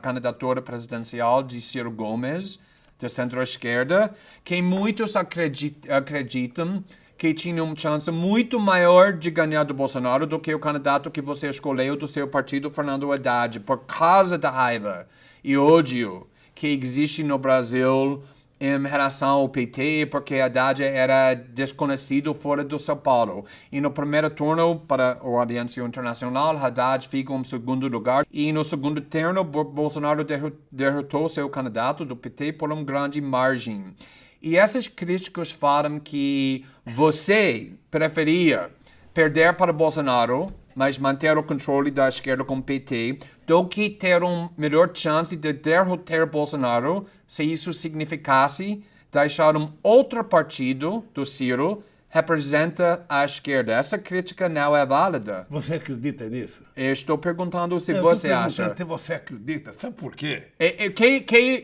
candidatura presidencial de Ciro Gomes, da centro-esquerda, que muitos acreditam que tinha uma chance muito maior de ganhar do Bolsonaro do que o candidato que você escolheu do seu partido, Fernando Haddad, por causa da raiva e ódio que existe no Brasil em relação ao PT, porque Haddad era desconhecido fora do São Paulo. E no primeiro turno, para a audiência internacional, Haddad fica em segundo lugar. E no segundo turno, Bolsonaro derrotou seu candidato do PT por uma grande margem. E esses críticos falam que você preferia perder para Bolsonaro, mas manter o controle da esquerda com o PT, do que ter uma melhor chance de derrotar Bolsonaro, se isso significasse deixar um outro partido do Ciro representa a esquerda. Essa crítica não é válida. Você acredita nisso? Eu estou perguntando se você acha. Se você acredita. Sabe por quê?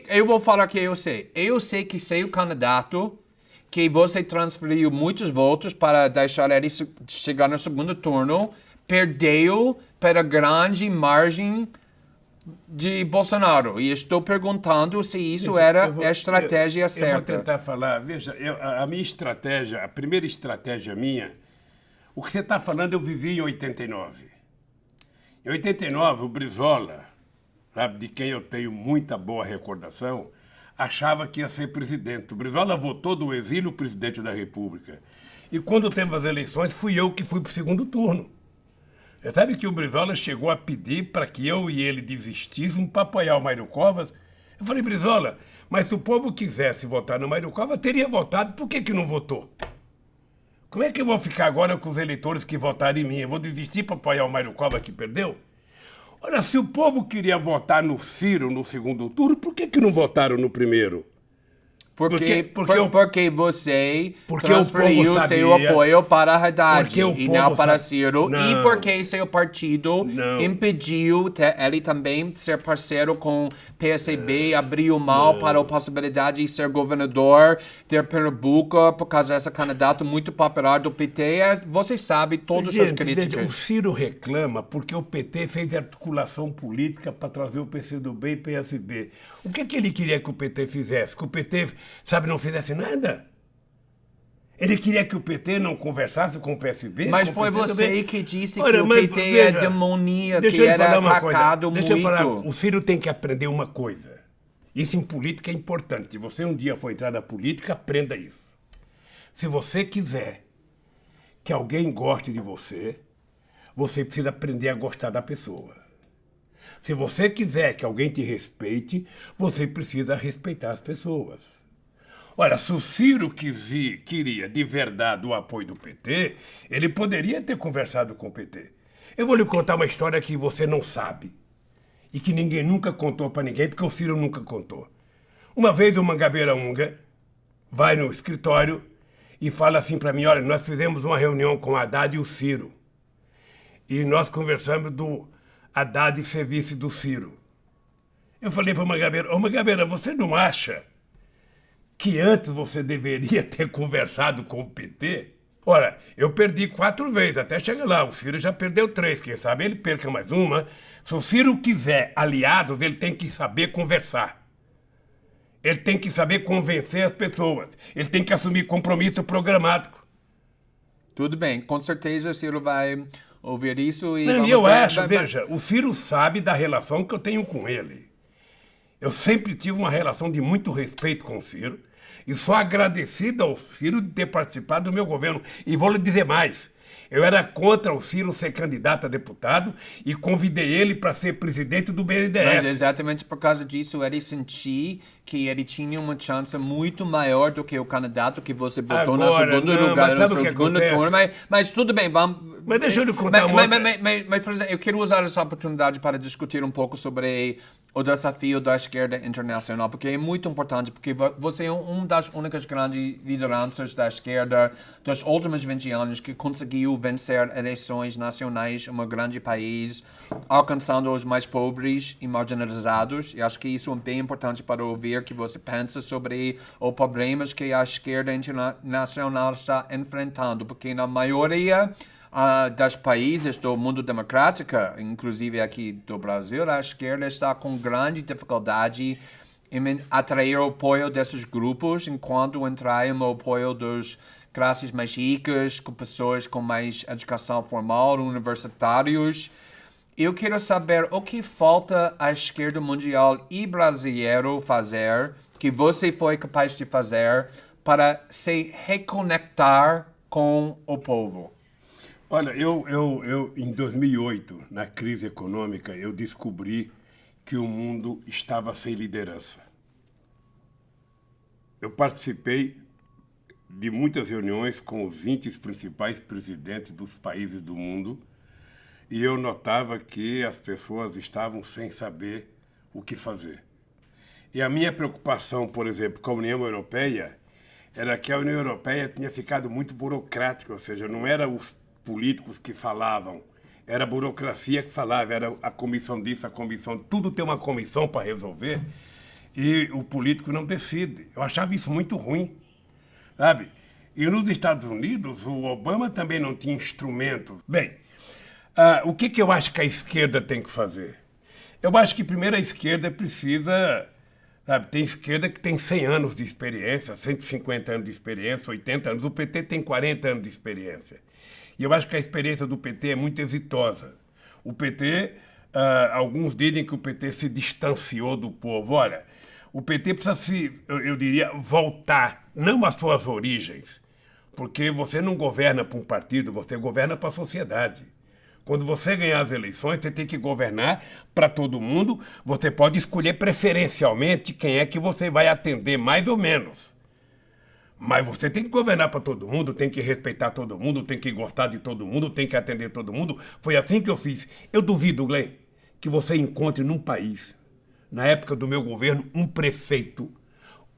Eu vou falar que eu sei. Eu sei que seu candidato, que você transferiu muitos votos para deixar ele chegar no segundo turno, perdeu para grande margem de Bolsonaro. E estou perguntando se isso era a estratégia certa. Eu vou tentar falar. Veja, a minha estratégia, a primeira estratégia minha, o que você está falando eu vivi em 89. Em 89, o Brizola, sabe, de quem eu tenho muita boa recordação, achava que ia ser presidente. O Brizola votou do exílio presidente da República. E quando teve as eleições, fui eu que fui para o segundo turno. Você sabe que o Brizola chegou a pedir para que eu e ele desistíssemos para apoiar o Mário Covas? Eu falei, Brizola, mas se o povo quisesse votar no Mário Covas, teria votado. Por que não votou? Como é que eu vou ficar agora com os eleitores que votaram em mim? Eu vou desistir para apoiar o Mário Covas que perdeu? Ora, se o povo queria votar no Ciro no segundo turno, por que não votaram no primeiro? Porque você transferiu seu apoio para Haddad e não para Ciro. Não. E porque seu partido impediu ele também ser parceiro com PSB, abriu mão para a possibilidade de ser governador de Pernambuco por causa desse candidato muito popular do PT. Você sabe todas as críticas. Veja, o Ciro reclama porque o PT fez articulação política para trazer o PCdoB e PSB. O que ele queria que o PT fizesse? Que o PT, sabe, não fizesse nada? Ele queria que o PT não conversasse com o PSB? Mas foi você que disse que o PT é demoníaco, que era atacado muito. Deixa eu falar, o Ciro tem que aprender uma coisa. Isso em política é importante. Se você um dia for entrar na política, aprenda isso. Se você quiser que alguém goste de você, você precisa aprender a gostar da pessoa. Se você quiser que alguém te respeite, você precisa respeitar as pessoas. Olha, se o Ciro queria de verdade o apoio do PT, ele poderia ter conversado com o PT. Eu vou lhe contar uma história que você não sabe. e que ninguém nunca contou para ninguém, porque o Ciro nunca contou. Uma vez o Mangabeira Unga vai no escritório e fala assim para mim, olha, nós fizemos uma reunião com o Haddad e o Ciro. E nós conversamos do Haddad ser vice do Ciro. Eu falei para o Mangabeira, ô Mangabeira, você não acha que antes você deveria ter conversado com o PT? Ora, eu perdi 4 vezes, até chegar lá. O Ciro já perdeu 3, quem sabe ele perca mais uma. Se o Ciro quiser aliados, ele tem que saber conversar. Ele tem que saber convencer as pessoas. Ele tem que assumir compromisso programático. Tudo bem, com certeza o Ciro vai ouvir isso e... Não, eu acho, veja, o Ciro sabe da relação que eu tenho com ele. Eu sempre tive uma relação de muito respeito com o Ciro e sou agradecido ao Ciro de ter participado do meu governo. E vou lhe dizer mais, eu era contra o Ciro ser candidato a deputado e convidei ele para ser presidente do BNDES. Mas exatamente por causa disso, ele sentiu que ele tinha uma chance muito maior do que o candidato que você botou no segundo lugar, no segundo turno. Mas tudo bem, vamos... Mas deixa eu lhe contar mas, por exemplo, eu quero usar essa oportunidade para discutir um pouco sobre o desafio da esquerda internacional, porque é muito importante, porque você é uma das únicas grandes lideranças da esquerda dos últimos 20 anos que conseguiu vencer eleições nacionais em um grande país, alcançando os mais pobres e marginalizados. E acho que isso é bem importante para ouvir que você pensa sobre os problemas que a esquerda internacional está enfrentando, porque na maioria dos países do mundo democrático, inclusive aqui do Brasil, a esquerda está com grande dificuldade em atrair o apoio desses grupos, enquanto atraem o apoio dos classes mais ricas, com pessoas com mais educação formal, universitários. Eu quero saber o que falta à esquerda mundial e brasileira fazer, que você foi capaz de fazer, para se reconectar com o povo. Olha, eu em 2008, na crise econômica, eu descobri que o mundo estava sem liderança. Eu participei de muitas reuniões com os 20 principais presidentes dos países do mundo e eu notava que as pessoas estavam sem saber o que fazer. E a minha preocupação, por exemplo, com a União Europeia, era que a União Europeia tinha ficado muito burocrática, ou seja, não era os políticos que falavam, era a burocracia que falava, era a comissão disso, a comissão, tudo tem uma comissão para resolver e o político não decide. Eu achava isso muito ruim, sabe? E nos Estados Unidos, o Obama também não tinha instrumentos. Bem, o que eu acho que a esquerda tem que fazer? Eu acho que primeiro a esquerda precisa, sabe, tem esquerda que tem 100 anos de experiência, 150 anos de experiência, 80 anos, o PT tem 40 anos de experiência. E eu acho que a experiência do PT é muito exitosa. O PT, alguns dizem que o PT se distanciou do povo. Olha, o PT precisa eu diria, voltar, não às suas origens, porque você não governa para um partido, você governa para a sociedade. Quando você ganhar as eleições, você tem que governar para todo mundo. Você pode escolher preferencialmente quem é que você vai atender, mais ou menos. Mas você tem que governar para todo mundo, tem que respeitar todo mundo, tem que gostar de todo mundo, tem que atender todo mundo. Foi assim que eu fiz. Eu duvido, Glenn, que você encontre num país, na época do meu governo, um prefeito,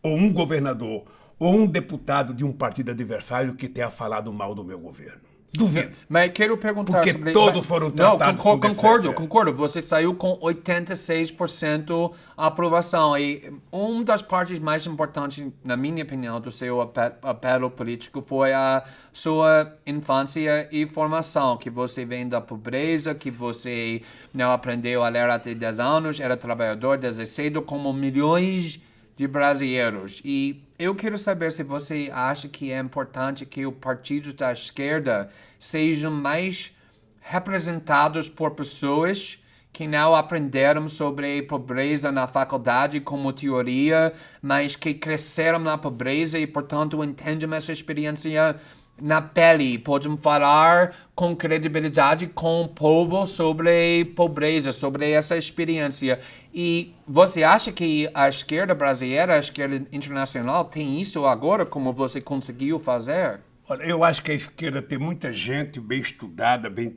ou um governador, ou um deputado de um partido adversário que tenha falado mal do meu governo. Duvido. Mas quero perguntar porque sobre... todos foram tratados com decência. Concordo. Você saiu com 86% aprovação. E uma das partes mais importantes, na minha opinião, do seu apelo político foi a sua infância e formação, que você vem da pobreza, que você não aprendeu a ler até 10 anos, era trabalhador desde cedo, como milhões de brasileiros. E eu quero saber se você acha que é importante que os partidos da esquerda sejam mais representados por pessoas que não aprenderam sobre pobreza na faculdade como teoria, mas que cresceram na pobreza e, portanto, entendem essa experiência na pele, podem falar com credibilidade com o povo sobre pobreza, sobre essa experiência. E você acha que a esquerda brasileira, a esquerda internacional tem isso agora, como você conseguiu fazer? Olha, eu acho que a esquerda tem muita gente bem estudada, bem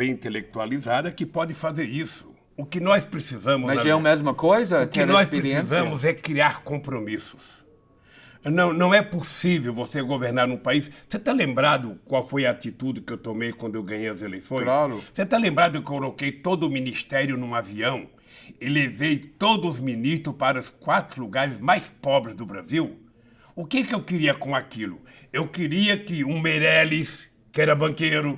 intelectualizada, que pode fazer isso. O que nós precisamos... Mas é a mesma coisa, O que ter nós experiência? precisamos é criar compromissos. Não é possível você governar num país... Você está lembrado qual foi a atitude que eu tomei quando eu ganhei as eleições? Claro. Você está lembrado que eu coloquei todo o ministério num avião e levei todos os ministros para os 4 lugares mais pobres do Brasil? O que eu queria com aquilo? Eu queria que um Meirelles, que era banqueiro,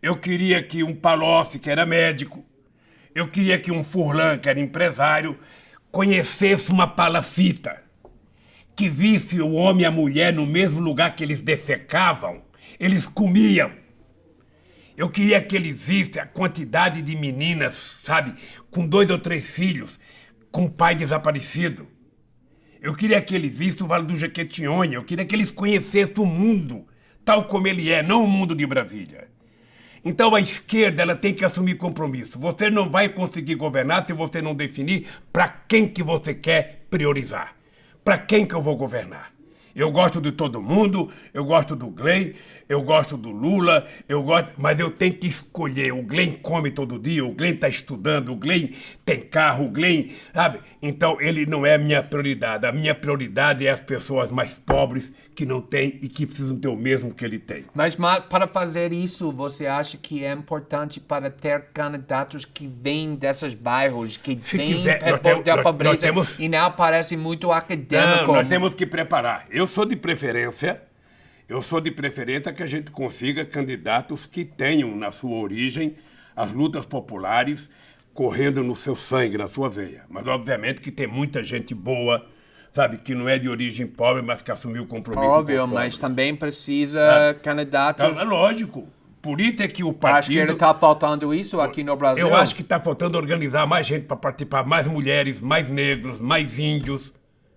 eu queria que um Palocci, que era médico, eu queria que um Furlan, que era empresário, conhecesse uma palacita, que visse o homem e a mulher no mesmo lugar que eles defecavam, eles comiam. Eu queria que eles vissem a quantidade de meninas, sabe, com 2 ou 3 filhos, com pai desaparecido. Eu queria que eles vissem o Vale do Jequitinhonha, eu queria que eles conhecessem o mundo tal como ele é, não o mundo de Brasília. Então a esquerda ela tem que assumir compromisso. Você não vai conseguir governar se você não definir para quem que você quer priorizar. Para quem que eu vou governar? Eu gosto de todo mundo, eu gosto do Glenn, eu gosto do Lula, mas eu tenho que escolher. O Glenn come todo dia, o Glenn está estudando, o Glenn tem carro, o Glenn, sabe? Então ele não é a minha prioridade. A minha prioridade é as pessoas mais pobres que não têm e que precisam ter o mesmo que ele tem. Mas para fazer isso, você acha que é importante para ter candidatos que vêm desses bairros, que vêm da pobreza e não parecem muito acadêmicos? Não, nós temos que preparar. Eu sou de preferência que a gente consiga candidatos que tenham na sua origem as lutas populares correndo no seu sangue, na sua veia. Mas, obviamente, que tem muita gente boa, sabe, que não é de origem pobre, mas que assumiu o compromisso. Óbvio, mas também precisa candidatos... É lógico. Por isso é que o partido... Acho que ele está faltando isso aqui no Brasil. Eu acho que está faltando organizar mais gente para participar, mais mulheres, mais negros, mais índios.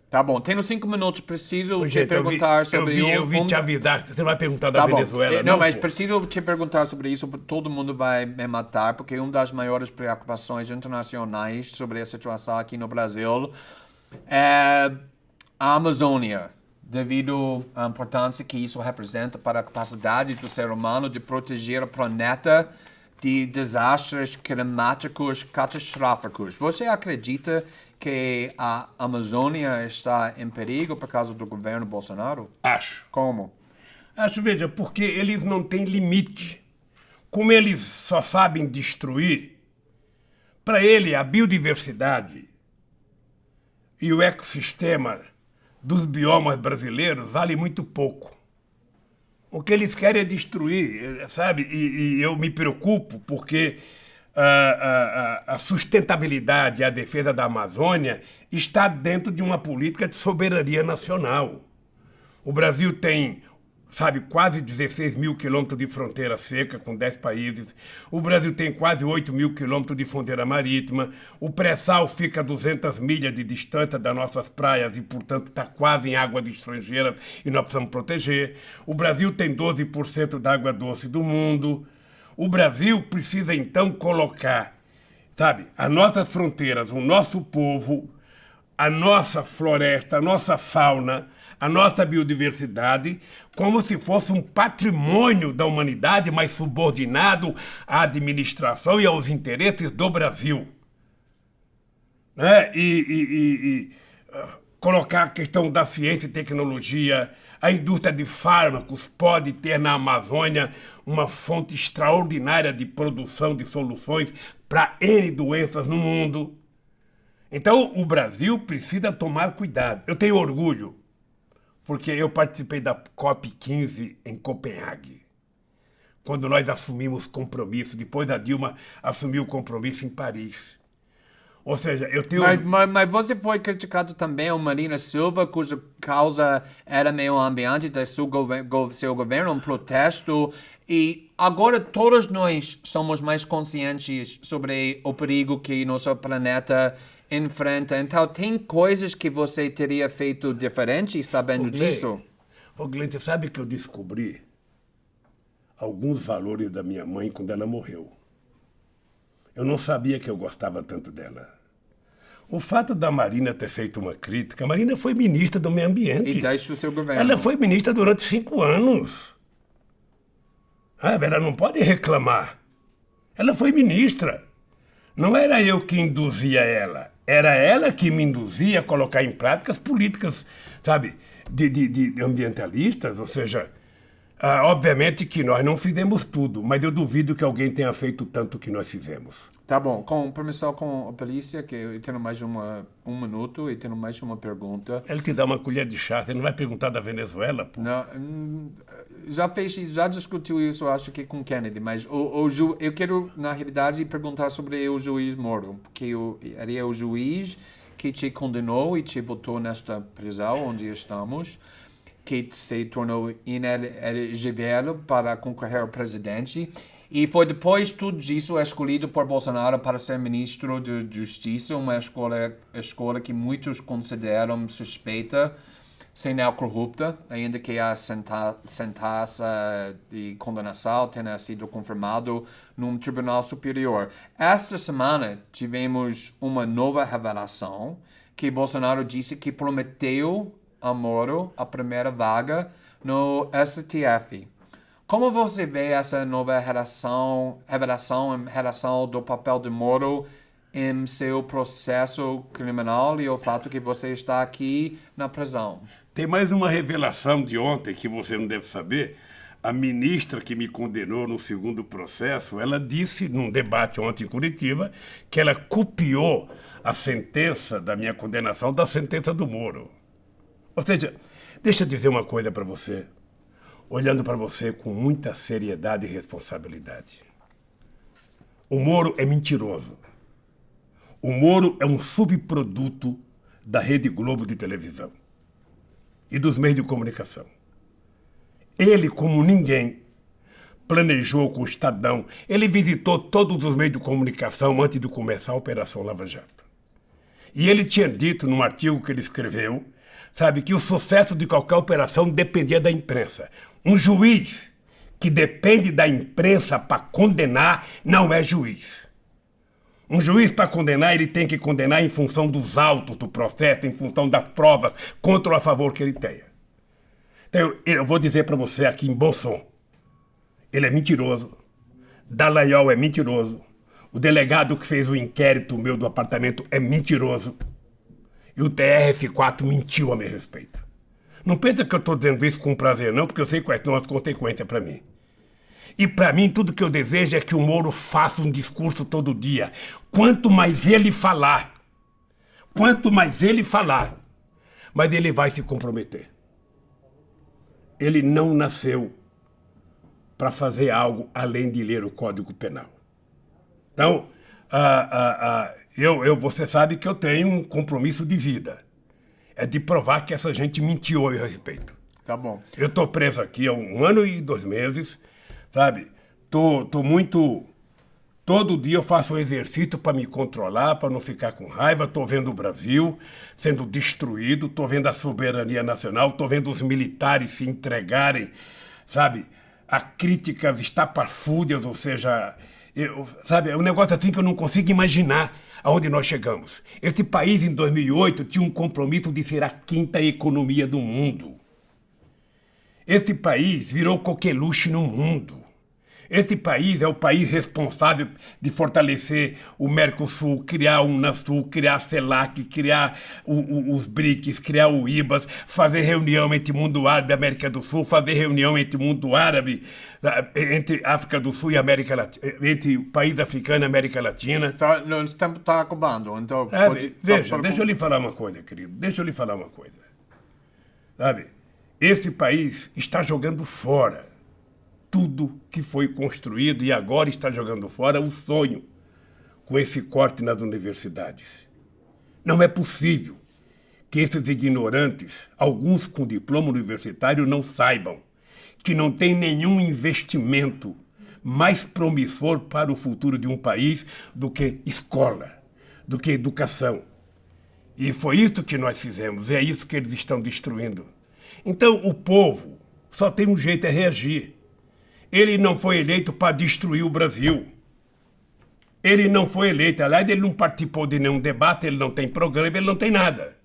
Tá bom, tenho 5 minutos, preciso te perguntar sobre... Eu vim te avisar, você não vai perguntar da Venezuela, não? Mas preciso te perguntar sobre isso, porque todo mundo vai me matar, porque uma das maiores preocupações internacionais sobre a situação aqui no Brasil é a Amazônia, devido à importância que isso representa para a capacidade do ser humano de proteger o planeta de desastres climáticos catastróficos. Você acredita que a Amazônia está em perigo por causa do governo Bolsonaro? Acho. Como? Acho, veja, porque eles não têm limite. Como eles só sabem destruir, para ele a biodiversidade e o ecossistema dos biomas brasileiros vale muito pouco. O que eles querem é destruir, sabe? E eu me preocupo porque a sustentabilidade e a defesa da Amazônia está dentro de uma política de soberania nacional. O Brasil tem, sabe, quase 16 mil quilômetros de fronteira seca com 10 países. O Brasil tem quase 8 mil quilômetros de fronteira marítima. O pré-sal fica a 200 milhas de distância das nossas praias e, portanto, está quase em águas estrangeiras e nós precisamos proteger. O Brasil tem 12% da água doce do mundo. O Brasil precisa, então, colocar, sabe, as nossas fronteiras, o nosso povo, a nossa floresta, a nossa fauna, a nossa biodiversidade, como se fosse um patrimônio da humanidade, mas subordinado à administração e aos interesses do Brasil. Né? Colocar a questão da ciência e tecnologia, a indústria de fármacos pode ter na Amazônia uma fonte extraordinária de produção de soluções para N doenças no mundo. Então, o Brasil precisa tomar cuidado. Eu tenho orgulho, porque eu participei da COP15 em Copenhague, quando nós assumimos compromisso, depois a Dilma assumiu o compromisso em Paris. Ou seja, eu tenho... Mas você foi criticado também ao Marina Silva, cuja causa era meio ambiente do seu governo, um protesto. E agora todos nós somos mais conscientes sobre o perigo que nosso planeta enfrenta. Então, tem coisas que você teria feito diferente sabendo disso? Glenn, você sabe que eu descobri alguns valores da minha mãe quando ela morreu. Eu não sabia que eu gostava tanto dela. O fato da Marina ter feito uma crítica... A Marina foi ministra do meio ambiente. E deixa o seu governo. Ela foi ministra durante 5 anos. Ela não pode reclamar. Ela foi ministra. Não era eu que induzia ela, era ela que me induzia a colocar em prática as políticas, sabe, de ambientalistas, ou seja, obviamente que nós não fizemos tudo, mas eu duvido que alguém tenha feito tanto que nós fizemos. Tá bom, com permissão com a polícia, que eu tenho mais um minuto e tenho mais uma pergunta. Ele te dá uma colher de chá, você não vai perguntar da Venezuela, pô. Não, já discutiu isso, acho que com Kennedy, mas eu quero, na realidade, perguntar sobre o juiz Moro, porque ele é o juiz que te condenou e te botou nesta prisão onde estamos, que se tornou inelegível para concorrer ao presidente. E foi depois tudo isso escolhido por Bolsonaro para ser ministro de Justiça, uma escolha que muitos consideram suspeita, sem não corrupta, ainda que a sentença de condenação tenha sido confirmado num tribunal superior. Esta semana tivemos uma nova revelação que Bolsonaro disse que prometeu a Moro a primeira vaga no STF. Como você vê essa nova revelação em relação do papel de Moro em seu processo criminal e o fato que você está aqui na prisão? Tem mais uma revelação de ontem que você não deve saber. A ministra que me condenou no segundo processo, ela disse num debate ontem em Curitiba que ela copiou a sentença da minha condenação da sentença do Moro. Ou seja, deixa eu dizer uma coisa para você, olhando para você com muita seriedade e responsabilidade. O Moro é mentiroso. O Moro é um subproduto da Rede Globo de televisão e dos meios de comunicação. Ele, como ninguém, planejou com o Estadão. Ele visitou todos os meios de comunicação antes de começar a Operação Lava Jato. E ele tinha dito, num artigo que ele escreveu, sabe, que o sucesso de qualquer operação dependia da imprensa. Um juiz que depende da imprensa para condenar não é juiz. Um juiz, para condenar, ele tem que condenar em função dos autos do processo, em função das provas, contra ou a favor que ele tenha. Então, eu vou dizer para você aqui em bom som, ele é mentiroso, Dallagnol é mentiroso, o delegado que fez o inquérito meu do apartamento é mentiroso, e o TRF4 mentiu a meu respeito. Não pensa que eu estou dizendo isso com prazer, não, porque eu sei quais são as consequências para mim. E para mim, tudo que eu desejo é que o Moro faça um discurso todo dia. Quanto mais ele falar, mas ele vai se comprometer. Ele não nasceu para fazer algo além de ler o Código Penal. Então, você sabe que eu tenho um compromisso de vida. É de provar que essa gente mentiu a meu respeito. Tá bom. Eu estou preso aqui há 1 ano e 2 meses, sabe? Tô muito... Todo dia eu faço um exercício para me controlar, para não ficar com raiva. Estou vendo o Brasil sendo destruído, estou vendo a soberania nacional, estou vendo os militares se entregarem, sabe? A críticas estapafúrdias, ou seja... sabe, é um negócio assim que eu não consigo imaginar aonde nós chegamos. Esse país, em 2008, tinha um compromisso de ser a 5ª economia do mundo. Esse país virou coqueluche no mundo. Esse país é o país responsável de fortalecer o Mercosul, criar o Unasul, criar a CELAC, criar os BRICS, criar o IBAS, fazer reunião entre mundo árabe e América do Sul, fazer reunião entre mundo árabe, entre África do Sul e América Latina, entre país africano e América Latina. Nosso tempo está acabando, então... Deixa eu lhe falar uma coisa, querido. Deixa eu lhe falar uma coisa. Sabe, esse país está jogando fora tudo que foi construído e agora está jogando fora o sonho com esse corte nas universidades. Não é possível que esses ignorantes, alguns com diploma universitário, não saibam que não tem nenhum investimento mais promissor para o futuro de um país do que escola, do que educação. E foi isso que nós fizemos, é isso que eles estão destruindo. Então o povo só tem um jeito, é reagir. Ele não foi eleito para destruir o Brasil. Ele não foi eleito. Aliás, ele não participou de nenhum debate, ele não tem programa, ele não tem nada.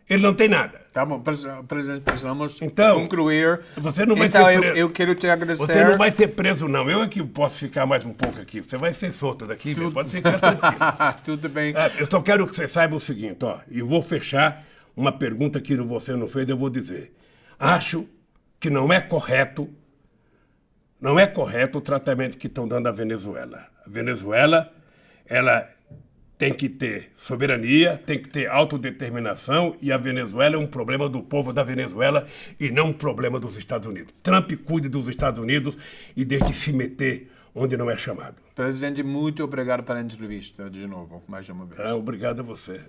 Ele não tem nada. Tá bom, presidente, precisamos Então, concluir. você não vai Então, ser preso. eu quero te agradecer. Você não vai ser preso, não. Eu é que posso ficar mais um pouco aqui. Você vai ser solto daqui, viu? Pode ficar tranquilo. Tudo bem. Eu só quero que você saiba o seguinte, ó. E vou fechar uma pergunta que você não fez, eu vou dizer. Acho que não é correto o tratamento que estão dando à Venezuela. A Venezuela, ela tem que ter soberania, tem que ter autodeterminação, e a Venezuela é um problema do povo da Venezuela e não um problema dos Estados Unidos. Trump cuide dos Estados Unidos e deixe de se meter onde não é chamado. Presidente, muito obrigado pela entrevista de novo, mais uma vez. Obrigado a você.